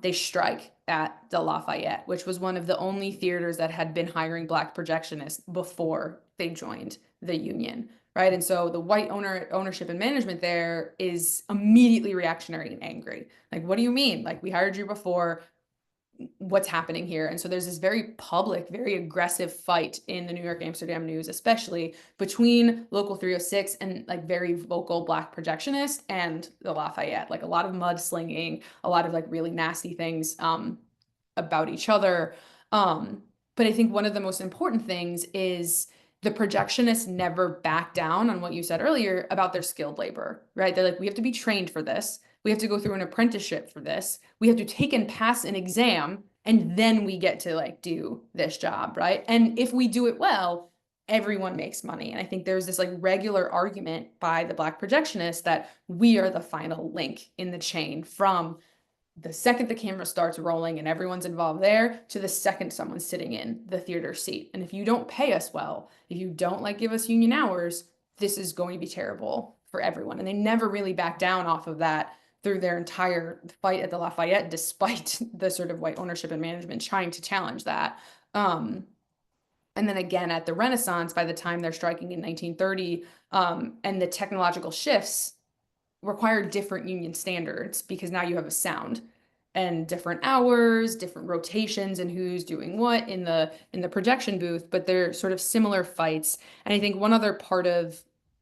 they strike at the Lafayette, which was one of the only theaters that had been hiring Black projectionists before they joined the union. Right. And so the white ownership and management there is immediately reactionary and angry. What do you mean? We hired you before. What's happening here? And so there's this very public, very aggressive fight in the New York Amsterdam News, especially between Local 306 and very vocal Black projectionists and the Lafayette. A lot of mudslinging, a lot of really nasty things about each other. But I think one of the most important things is the projectionists never back down on what you said earlier about their skilled labor, right? They're we have to be trained for this. We have to go through an apprenticeship for this. We have to take and pass an exam, and then we get to do this job, right? And if we do it well, everyone makes money. And I think there's this regular argument by the Black projectionists that we are the final link in the chain from the second the camera starts rolling and everyone's involved there to the second someone's sitting in the theater seat. And if you don't pay us well, if you don't give us union hours, this is going to be terrible for everyone. And they never really back down off of that through their entire fight at the Lafayette, despite the sort of white ownership and management trying to challenge that. And then again at the Renaissance, by the time they're striking in 1930, and the technological shifts require different union standards, because now you have a sound and different hours, different rotations, and who's doing what in the projection booth, but they're sort of similar fights. And I think one other part of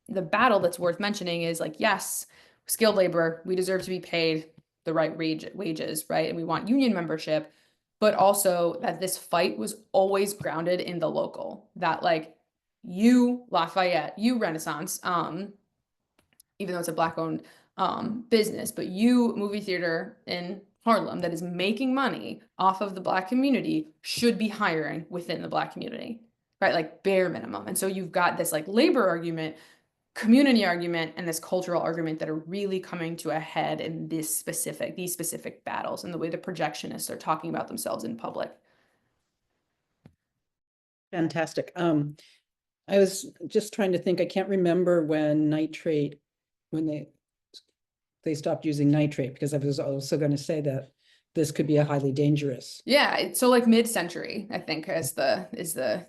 the battle that's worth mentioning is yes, skilled labor, we deserve to be paid the right wages, right? And we want union membership, but also that this fight was always grounded in the local, that you Lafayette, you Renaissance, even though it's a Black-owned business, but you, movie theater in Harlem that is making money off of the Black community, should be hiring within the Black community, right? Like bare minimum. And so you've got this like labor argument, community argument, and this cultural argument that are really coming to a head in these specific battles and the way the projectionists are talking about themselves in public. Fantastic. I was just trying to think, I can't remember when they stopped using nitrate, because I was also going to say that this could be a highly dangerous. Yeah, so like mid-century, I think, is this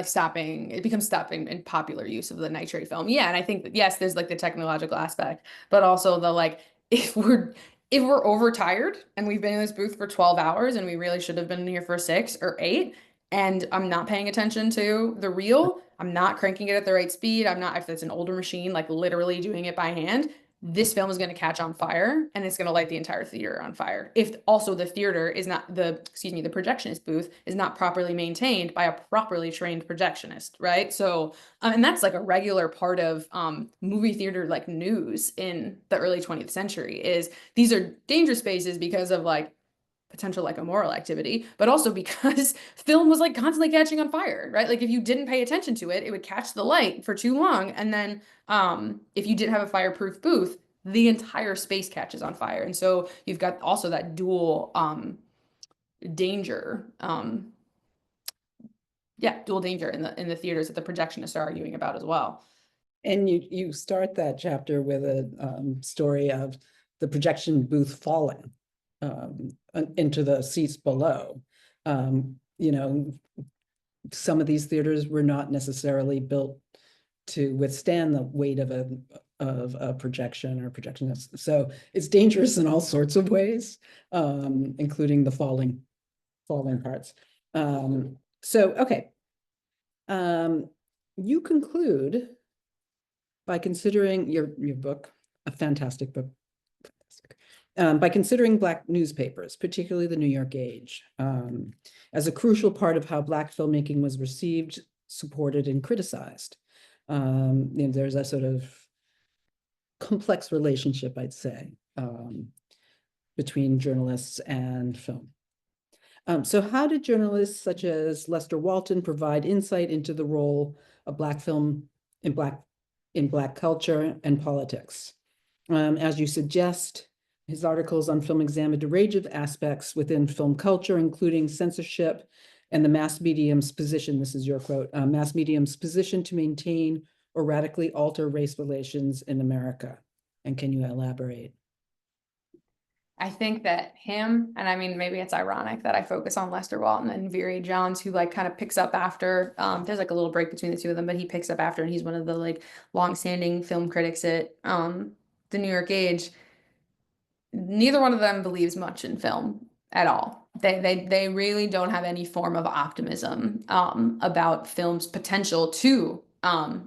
stopping, it becomes stopping in popular use of the nitrate film. Yeah, and I think that, yes, there's like the technological aspect, but also the like, if we're overtired and we've been in this booth for 12 hours and we really should have been in here for 6 or 8, and I'm not paying attention to the reel, I'm not cranking it at the right speed, I'm not, if it's an older machine, like literally doing it by hand, this film is going to catch on fire and it's going to light the entire theater on fire. If also the theater is not the projectionist booth is not properly maintained by a properly trained projectionist, right? So, and that's like a regular part of movie theater like news in the early 20th century is these are dangerous spaces because of like potential like immoral activity, but also because film was like constantly catching on fire, right? Like if you didn't pay attention to it, it would catch the light for too long. And then if you didn't have a fireproof booth, the entire space catches on fire. And so you've got also that dual danger. Dual danger in the theaters that the projectionists are arguing about as well. And you start that chapter with a story of the projection booth falling into the seats below. You know, some of these theaters were not necessarily built to withstand the weight of a projection or projectionist. So it's dangerous in all sorts of ways, including the falling parts. Okay. You conclude by considering your book, a fantastic book, by considering Black newspapers, particularly the New York Age, as a crucial part of how Black filmmaking was received, supported, and criticized. There's a sort of complex relationship, I'd say, between journalists and film. So how did journalists such as Lester Walton provide insight into the role of Black film in Black culture and politics? As you suggest, his articles on film examined a range of aspects within film culture, including censorship and the mass medium's position, this is your quote, mass medium's position to maintain or radically alter race relations in America. And can you elaborate? I think that him, and I mean, maybe it's ironic that I focus on Lester Walton and Veery Johns, who like kind of picks up after, there's like a little break between the two of them, but he picks up after, and he's one of the like longstanding film critics at the New York Age. Neither one of them believes much in film at all. They really don't have any form of optimism about film's potential to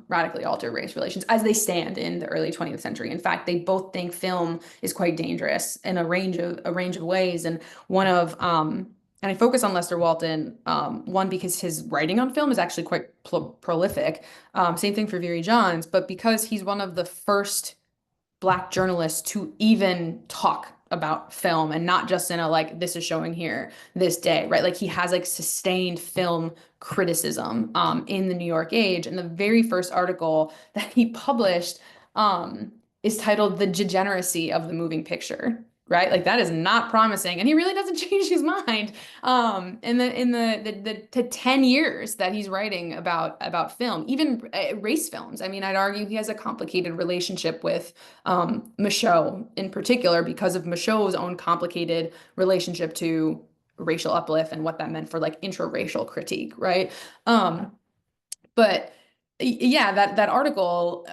radically alter race relations as they stand in the early 20th century. In fact, they both think film is quite dangerous in a range of ways. And one of and I focus on Lester Walton, one, because his writing on film is actually quite prolific. Same thing for Veery Johns, but because he's one of the first Black journalists to even talk about film, and not just in a like, this is showing here this day, right? Like he has like sustained film criticism in the New York Age. And the very first article that he published is titled "The Degeneracy of the Moving Picture." Right? Like that is not promising. And he really doesn't change his mind in the 10 years that he's writing about film, even race films. I mean, I'd argue he has a complicated relationship with Massood in particular, because of Massoud's own complicated relationship to racial uplift and what that meant for like intraracial critique, right? But yeah, that article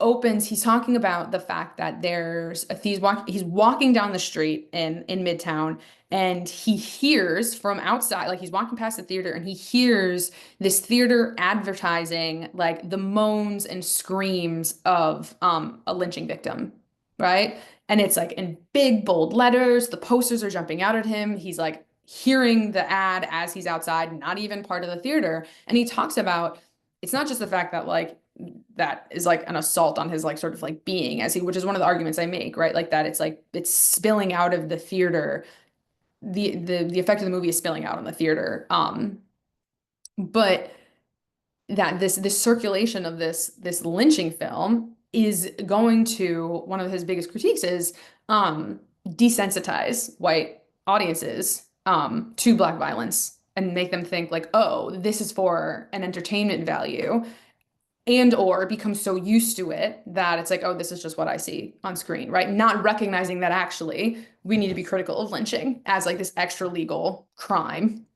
opens, he's talking about the fact that he's walking down the street in Midtown, and he hears from outside, like he's walking past the theater, and he hears this theater advertising like the moans and screams of a lynching victim, right? And it's like in big bold letters, the posters are jumping out at him. He's like hearing the ad as he's outside, not even part of the theater. And he talks about, it's not just the fact that like that is like an assault on his like sort of like being as he, which is one of the arguments I make, right? Like that it's like it's spilling out of the theater. The effect of the movie is spilling out on the theater. But that this circulation of this lynching film is going to, one of his biggest critiques is desensitize white audiences to Black violence and make them think like, oh, this is for an entertainment value, and or become so used to it that it's like, oh, this is just what I see on screen, right? Not recognizing that actually we need to be critical of lynching as like this extra legal crime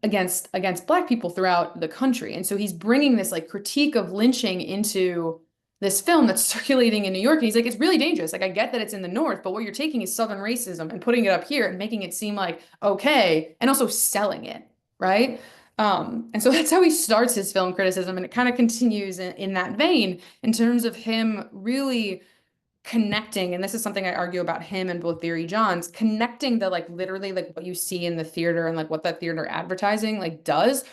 against Black people throughout the country. And so he's bringing this like critique of lynching into this film that's circulating in New York. And he's like, it's really dangerous. Like, I get that it's in the North, but what you're taking is Southern racism and putting it up here and making it seem like okay, and also selling it, right? And so that's how he starts his film criticism, and it kind of continues in that vein in terms of him really connecting, and this is something I argue about him and both Theory Johns, connecting the like literally like what you see in the theater and like what that theater advertising like does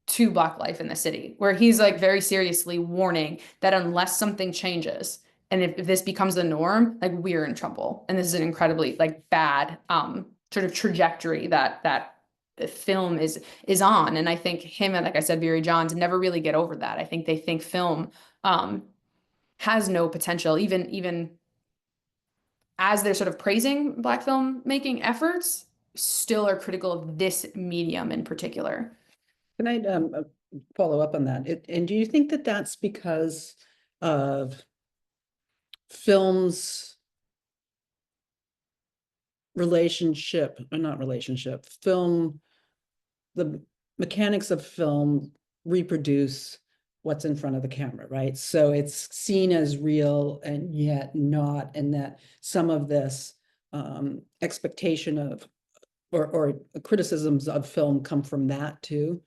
to Black life in the city, where he's like very seriously warning that unless something changes and if this becomes the norm, like we're in trouble. And this is an incredibly like bad sort of trajectory that film is on. And I think him and, like I said, Theory Johns never really get over that. I think they think film has no potential, even as they're sort of praising Black filmmaking efforts, still are critical of this medium in particular. Can I follow up on that? And do you think that that's because of film's relationship, or not relationship, film, the mechanics of film reproduce what's in front of the camera, right? So it's seen as real and yet not, and that some of this expectation of, or criticisms of film come from that too.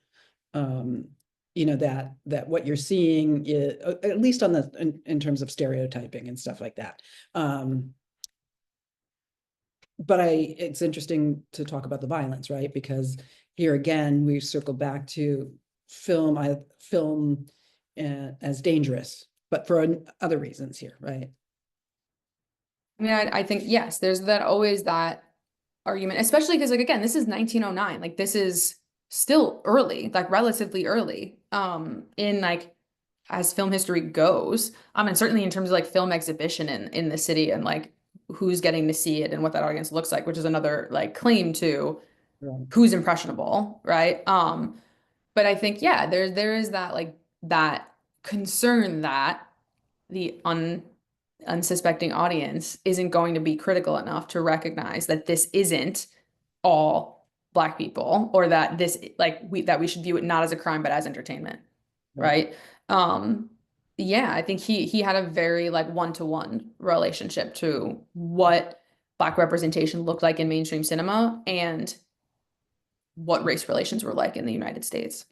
You know, that what you're seeing is, at least on the in terms of stereotyping and stuff like that. But it's interesting to talk about the violence, right? Because here again, we circle back to film as dangerous, but for other reasons here, right? I mean, I think, yes, there's always that argument, especially because, like, again, this is 1909. Like, this is still early, like relatively early in like as film history goes. And certainly in terms of like film exhibition in the city and like who's getting to see it and what that audience looks like, which is another like claim to who's impressionable, right? But I think, yeah, there is that like that concern that the unsuspecting audience isn't going to be critical enough to recognize that this isn't all Black people, or that this like we should view it not as a crime but as entertainment, right? Yeah, I think he had a very like one-to-one relationship to what Black representation looked like in mainstream cinema and what race relations were like in the United States.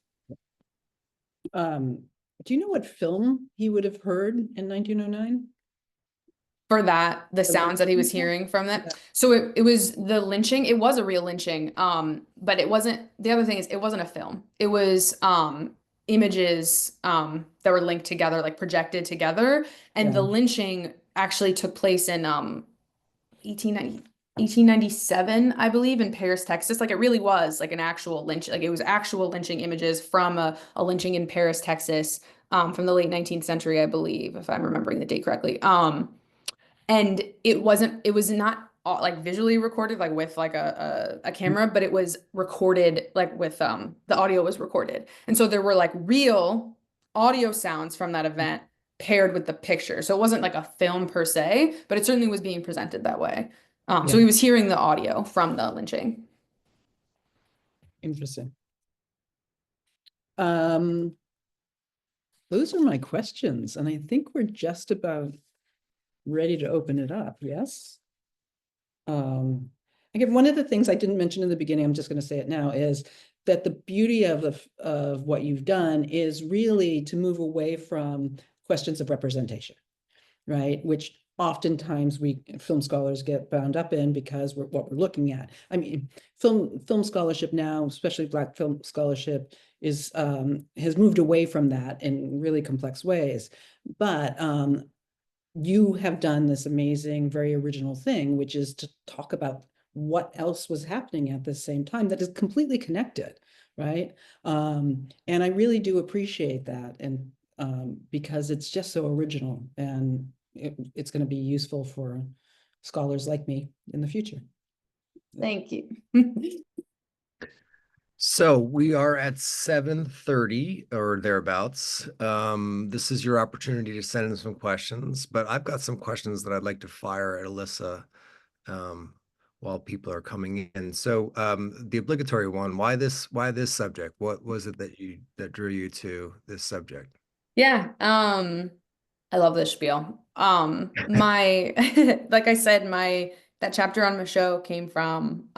Do you know what film he would have heard in 1909? For that, the sounds that he was hearing from that. Yeah. So it was the lynching. It was a real lynching. But it wasn't, the other thing is it wasn't a film. It was images that were linked together, like projected together. And the lynching actually took place in 1897, I believe, in Paris, Texas. Like it really was like an actual lynch. Like it was actual lynching images from a lynching in Paris, Texas, from the late 19th century, I believe, if I'm remembering the date correctly. And it was not like visually recorded, like with like a camera, but it was recorded like with, the audio was recorded. And so there were like real audio sounds from that event paired with the picture. So it wasn't like a film per se, but it certainly was being presented that way. So he was hearing the audio from the lynching. Interesting. Those are my questions. And I think we're just about ready to open it up. Yes. Again, one of the things I didn't mention in the beginning, I'm just going to say it now, is that the beauty of what you've done is really to move away from questions of representation, right? Which oftentimes film scholars get bound up in because what we're looking at. I mean, film scholarship now, especially Black film scholarship, has moved away from that in really complex ways. But you have done this amazing, very original thing, which is to talk about what else was happening at the same time that is completely connected, right? And I really do appreciate that, and because it's just so original, and it's going to be useful for scholars like me in the future. Thank you. So we are at 7:30 or thereabouts. This is your opportunity to send in some questions, but I've got some questions that I'd like to fire at Alyssa while people are coming in. So the obligatory one, why this subject? What was it that drew you to this subject? Yeah, I love this spiel. My like I said, that chapter on Massoud came from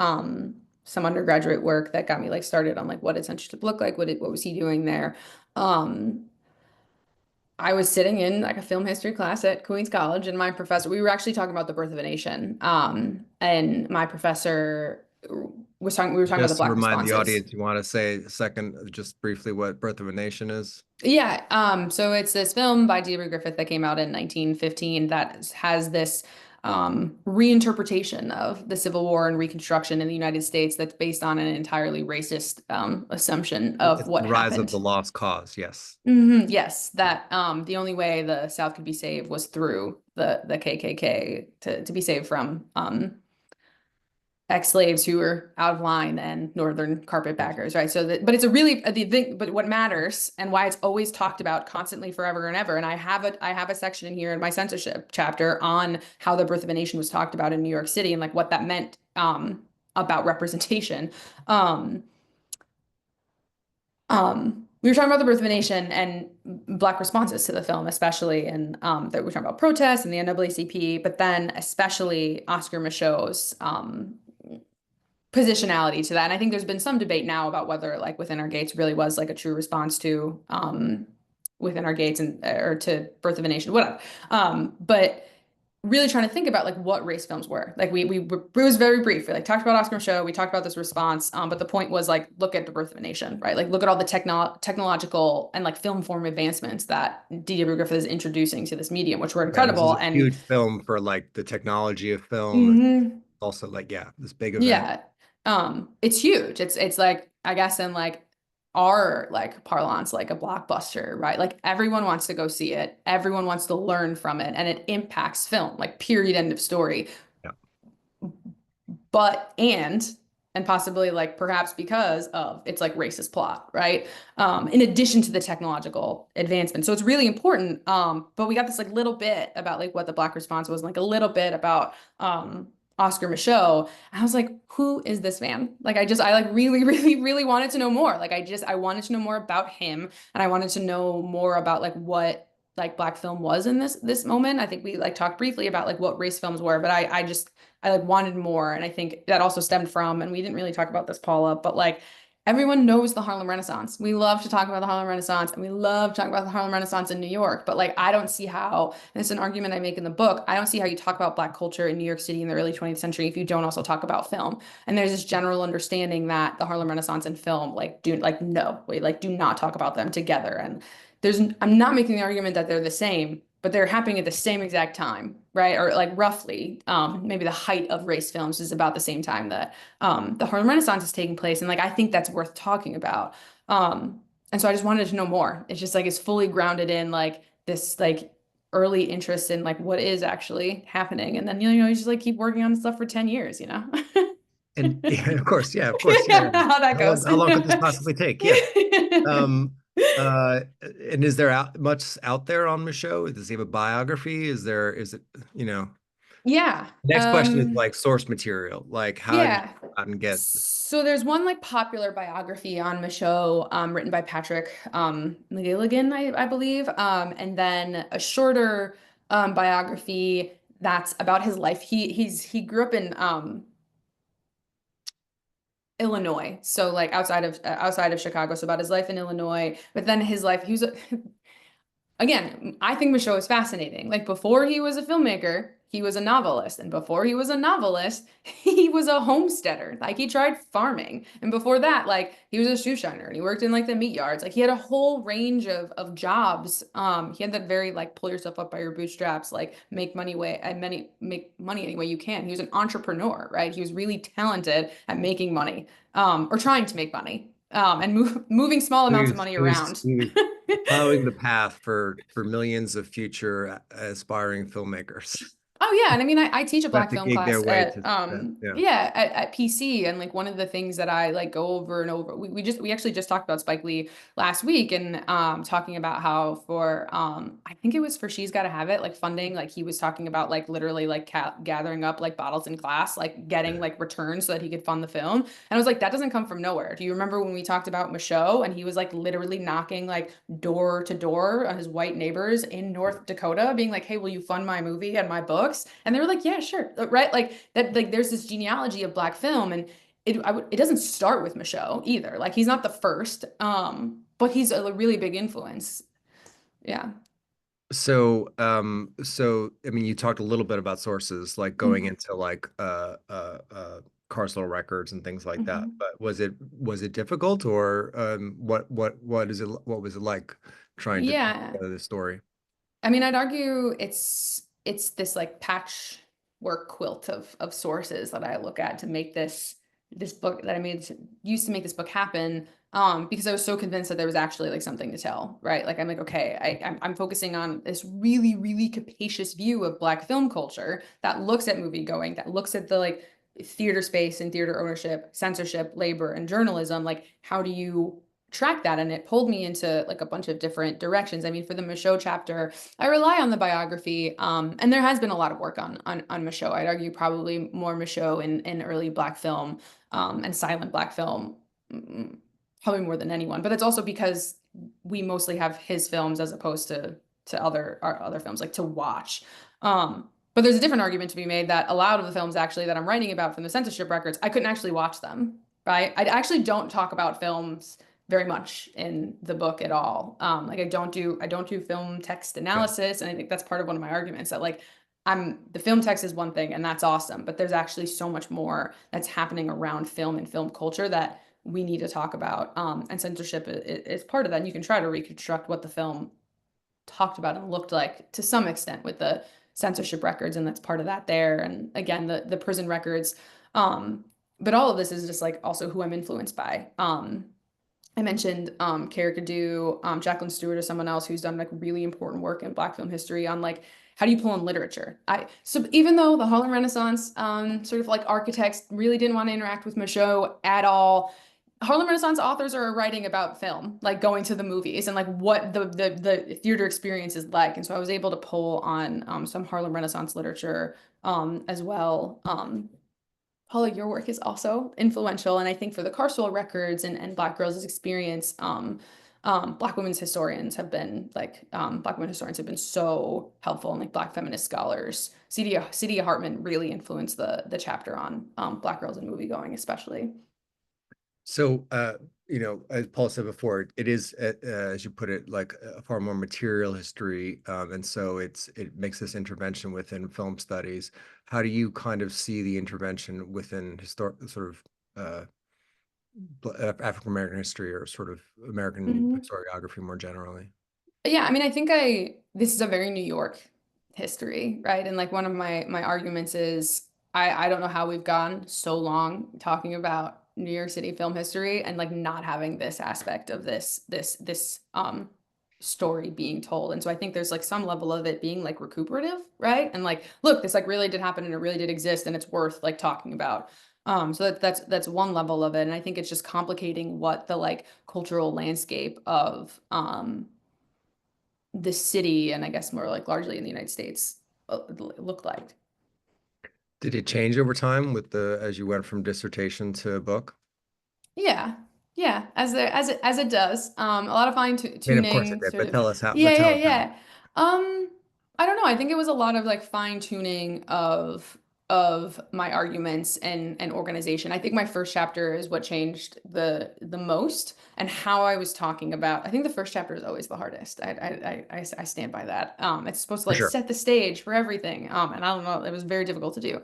some undergraduate work that got me like started on like what did censorship look like, what was he doing there. I was sitting in like a film history class at Queens College, and my professor, we were actually talking about the birth of a nation. And my professor we were talking about the Just to Black remind the responses. audience, you want to say a second, just briefly, what Birth of a Nation is? Yeah, so it's this film by D.W. Griffith that came out in 1915 that has this reinterpretation of the Civil War and Reconstruction in the United States that's based on an entirely racist assumption of It's what the rise of happened. the lost cause. Yes. Yes, that the only way the South could be saved was through the KKK to be saved from ex-slaves who were out of line and northern carpetbaggers, right? So that, but it's a really the thing, but what matters and why it's always talked about constantly forever and ever. And I have a section in here in my censorship chapter on how the birth of a nation was talked about in New York City and like what that meant about representation. We were talking about the birth of a nation and Black responses to the film, especially, and that we were talking about protests and the NAACP, but then especially Oscar Michaud's positionality to that. And I think there's been some debate now about whether like Within Our Gates really was like a true response to Within Our Gates and or to Birth of a Nation, whatever. But really trying to think about like what race films were. Like it was very brief. We like talked about Oscar Show, we talked about this response, but the point was like look at the Birth of a Nation, right? Like look at all the technological and like film form advancements that D.W. Griffith is introducing to this medium, which were Yeah, this is incredible. a And huge film for like the technology of film. Also, like, yeah, this big event. yeah, it's huge. It's like I guess in like our like parlance, like a blockbuster, right? Like everyone wants to go see it, everyone wants to learn from it, and it impacts film, like period, end of story. Yeah. But and possibly like perhaps because of its like racist plot, right? In addition to the technological advancement. So it's really important. But we got this like little bit about like what the Black response was, like a little bit about Oscar Michaud. And I was like, who is this man? Like I like really, really, really wanted to know more. Like I wanted to know more about him, and I wanted to know more about like what like Black film was in this moment. I think we like talked briefly about like what race films were, but I like wanted more. And I think that also stemmed from, and we didn't really talk about this, Paula, but like everyone knows the Harlem Renaissance. We love to talk about the Harlem Renaissance, and we love to talk about the Harlem Renaissance in New York. But like, I don't see how, and it's an argument I make in the book, I don't see how you talk about Black culture in New York City in the early 20th century if you don't also talk about film. And there's this general understanding that the Harlem Renaissance and film, like, do not talk about them together. And I'm not making the argument that they're the same, but they're happening at the same exact time, right? Or like roughly, maybe the height of race films is about the same time that the Harlem Renaissance is taking place. And like, I think that's worth talking about. And so I just wanted to know more. It's just like, it's fully grounded in like this like early interest in like what is actually happening. And then, you just like keep working on stuff for 10 years, And yeah, of course, yeah, of course, yeah. How that goes. How long could this possibly take? Yeah. And is there much out there on Michaud? Does he have a biography? Is it, Yeah. next question is like source material. Like how did Yeah. you out and get So there's one like popular biography on Michaud, written by Patrick McGilligan, I believe. And then a shorter biography that's about his life. He grew up in Illinois, so like outside of Chicago, so about his life in Illinois. But then his life, he was again, I think Michaud is fascinating. Like before he was a filmmaker, he was a novelist. And before he was a novelist, he was a homesteader. Like he tried farming. And before that, like he was a shoe shiner and he worked in like the meat yards. Like he had a whole range of jobs. He had that very like pull yourself up by your bootstraps, like make money make money any way you can. He was an entrepreneur, right? He was really talented at making money, or trying to make money, and moving small amounts of money around. He was plowing the path for millions of future aspiring filmmakers. Oh yeah, and I mean I teach a Have black to film gig their class way at to success. Yeah. yeah at PC, and like one of the things that I like go over and over, we actually just talked about Spike Lee last week, and talking about how for I think it was for She's Gotta Have It, like funding, like he was talking about like literally like gathering up like bottles in class, like getting like returns so that he could fund the film. And I was like, that doesn't come from nowhere. Do you remember when we talked about Massoud and he was like literally knocking like door to door on his white neighbors in North Dakota being like, hey, will you fund my movie and my books? And they were like, yeah, sure. Right. Like that, like there's this genealogy of black film, and it doesn't start with Michaud either. Like he's not the first, but he's a really big influence. Yeah. So I mean, you talked a little bit about sources, like going Mhm. into like Carswell records and things like that. Mhm. But was it difficult, or what was it like trying to put Yeah. together the story? I mean, I'd argue it's this like patchwork quilt of sources that I look at to make this book that I made used to make this book happen. Because I was so convinced that there was actually like something to tell, right? Like I'm like, okay, I'm focusing on this really, really capacious view of Black film culture that looks at movie going, that looks at the like theater space and theater ownership, censorship, labor, and journalism. Like, how do you track that? And it pulled me into like a bunch of different directions. I mean, for the Michaud chapter, I rely on the biography, and there has been a lot of work on Michaud. I'd argue probably more Michaud in early Black film, and silent Black film, probably more than anyone. But that's also because we mostly have his films as opposed to other films like to watch. But there's a different argument to be made that a lot of the films actually that I'm writing about from the censorship records, I couldn't actually watch them. Right? I actually don't talk about films very much in the book at all. Like I don't do film text Yeah. analysis, and I think that's part of one of my arguments that like the film text is one thing and that's awesome, but there's actually so much more that's happening around film and film culture that we need to talk about. And censorship is part of that. And you can try to reconstruct what the film talked about and looked like to some extent with the censorship records, and that's part of that there. And again, the prison records. But all of this is just like also who I'm influenced by. I mentioned Carrickadoo, Jacqueline Stewart, or someone else who's done like really important work in Black film history on like how do you pull in literature. So even though the Harlem Renaissance sort of like architects really didn't want to interact with Michaud at all, Harlem Renaissance authors are writing about film, like going to the movies and like what the theater experience is like. And so I was able to pull on some Harlem Renaissance literature as well. Paula, your work is also influential, and I think for the Carswell records and Black girls' experience, Black women's historians have been like Black women historians have been so helpful, and like Black feminist scholars. C.D. Hartman really influenced the chapter on Black girls in movie going, especially. So, as Paul said before, it is, as you put it, like a far more material history, and so it makes this intervention within film studies. How do you kind of see the intervention within African American history, or sort of American Mhm. historiography more generally? Yeah, I mean, I think this is a very New York history, right? And like one of my arguments is I don't know how we've gone so long talking about New York City film history and like not having this aspect of this story being told. And so I think there's like some level of it being like recuperative, right? And like, look, this like really did happen and it really did exist and it's worth like talking about. So that's one level of it. And I think it's just complicating what the like cultural landscape of the city, and I guess more like largely in the United States, look like. Did it change over time as you went from dissertation to book? Yeah, yeah, as it does. A lot of fine I mean, of course it tuning, did, sort but of. but Yeah, tell yeah, us how. yeah. Um, I don't know. I think it was a lot of like fine tuning of of my arguments and organization. I think my first chapter is what changed the most, and how I was talking about. I think the first chapter is always the hardest. I stand by that. It's supposed to For like sure. set the stage for everything. And I don't know, it was very difficult to do.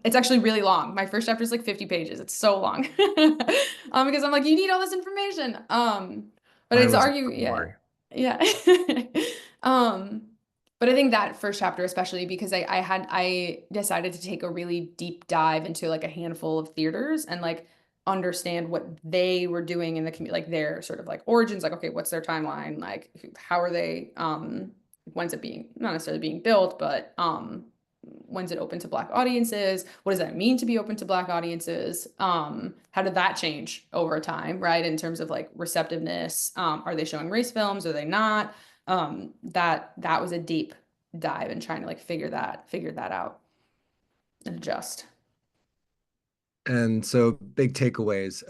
It's actually really long. My first chapter is like 50 pages. It's so long. Because I'm like, you need all this information. But Mine it's was, argue, don't yeah, worry. yeah. Um, but I think that first chapter, especially because I decided to take a really deep dive into like a handful of theaters and like understand what they were doing in the community, like their sort of like origins, like, okay, what's their timeline? Like, how are they, when's it being, not necessarily being built, but when's it open to Black audiences? What does that mean to be open to Black audiences? How did that change over time, right? In terms of like receptiveness, are they showing race films? Are they not? That was a deep dive and trying to like figure that out and adjust. And so big takeaways.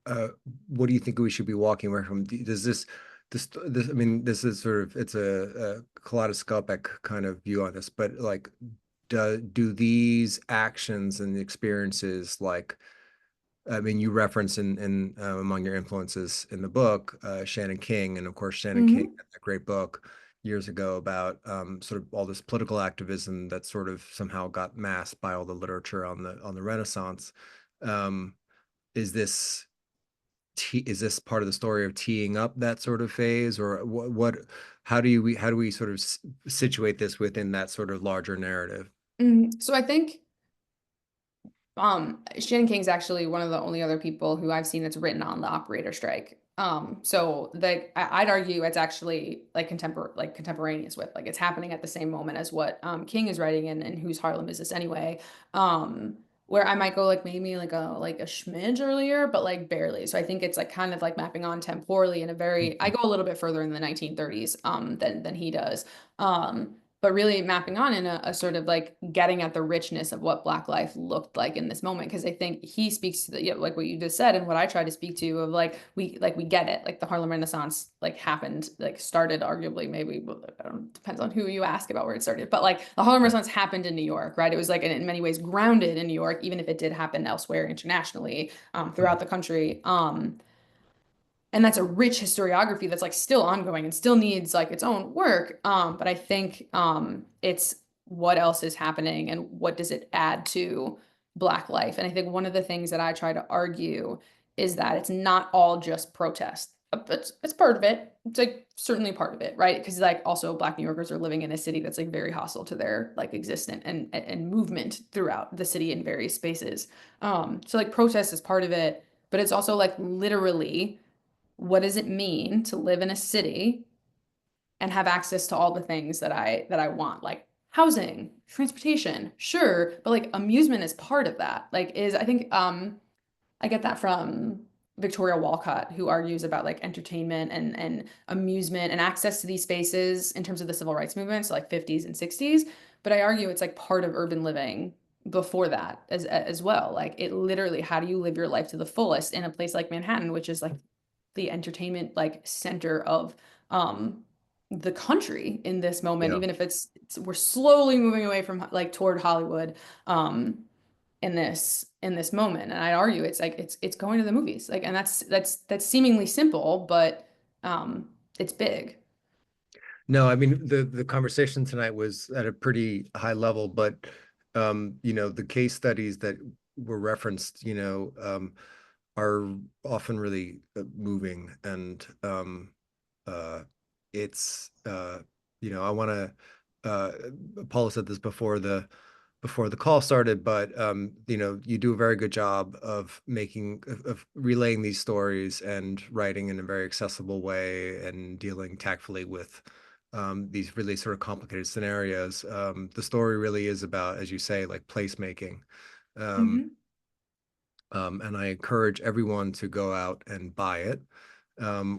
Uh, what do you think we should be walking away from? Does this, I mean, this is sort of, it's a kaleidoscopic kind of view on this, but like, do these actions and experiences, like, I mean, you reference in among your influences in the book, Shannon King, and of course Shannon King Mm-hmm. had a great book years ago about sort of all this political activism that sort of somehow got masked by all the literature on the Renaissance. Um, is this is this part of the story of teeing up that sort of phase, or how do we sort of situate this within that sort of larger narrative? So I think Shannon King's actually one of the only other people who I've seen that's written on the operator strike. So I'd argue it's actually like contemporaneous with, like, it's happening at the same moment as what King is writing in, and whose Harlem is this anyway? Where I might go like maybe like a smidge earlier, but like barely. So I think it's like kind of like mapping on temporally in a very, I go a little bit further in the 1930s than he does. But really mapping on in a sort of like getting at the richness of what Black life looked like in this moment. Because I think he speaks to the, yeah, like what you just said, and what I try to speak to of like we get it, like the Harlem Renaissance like happened, like started arguably, maybe I don't, depends on who you ask about where it started, but like the Harlem Right. Renaissance happened in New York, right? It was like in many ways grounded in New York, even if it did happen elsewhere internationally, throughout the country. And that's a rich historiography that's like still ongoing and still needs like its own work. But I think it's what else is happening and what does it add to Black life. And I think one of the things that I try to argue is that it's not all just protest. It's part of it. It's like certainly part of it, right? Because like also Black New Yorkers are living in a city that's like very hostile to their like existence and movement throughout the city in various spaces. So like protest is part of it, but it's also like literally, what does it mean to live in a city and have access to all the things that I want, like housing, transportation, sure, but like amusement is part of that. Like is I think I get that from Victoria Walcott, who argues about like entertainment and amusement and access to these spaces in terms of the civil rights movement, so like 50s and 60s. But I argue it's like part of urban living before that as well. Like it literally, how do you live your life to the fullest in a place like Manhattan, which is like the entertainment like center of um the country in this moment, Yeah. even if we're slowly moving away from like toward Hollywood in this moment. And I argue it's like it's going to the movies, like, and that's seemingly simple, but it's big. No, I mean the conversation tonight was at a pretty high level, but the case studies that were referenced, are often really moving, and uh it's I want to Paula said this before the call started, but you do a very good job of of relaying these stories and writing in a very accessible way and dealing tactfully with these really sort of complicated scenarios. The story really is about, as you say, like placemaking. Um, Hmm. and I encourage everyone to go out and buy it,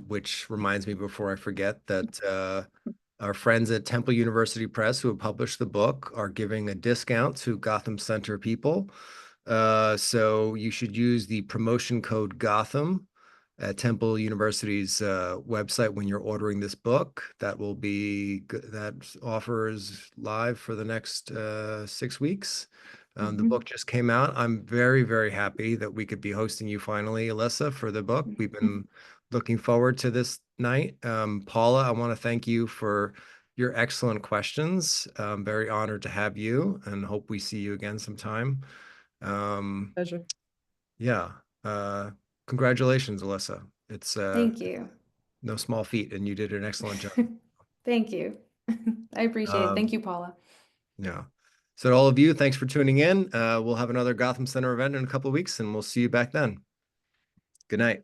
which reminds me, before I forget, that our friends at Temple University Press, who have published the book, are giving a discount to Gotham Center people. So you should use the promotion code Gotham at Temple University's website when you're ordering this book. That will be that offer is live for the next 6 weeks. The book just came out. I'm very, very happy that we could be hosting you finally, Alyssa, for the book. We've been looking forward to this night. Paula, I want to thank you for your excellent questions. I'm very honored to have you and hope we see you again sometime. Pleasure. Yeah. Congratulations, Alyssa. It's Thank you. no small feat, and you did an excellent job. Thank you. I appreciate it. Thank you, Paula. Yeah. So to all of you, thanks for tuning in. We'll have another Gotham Center event in a couple of weeks, and we'll see you back then. Good night.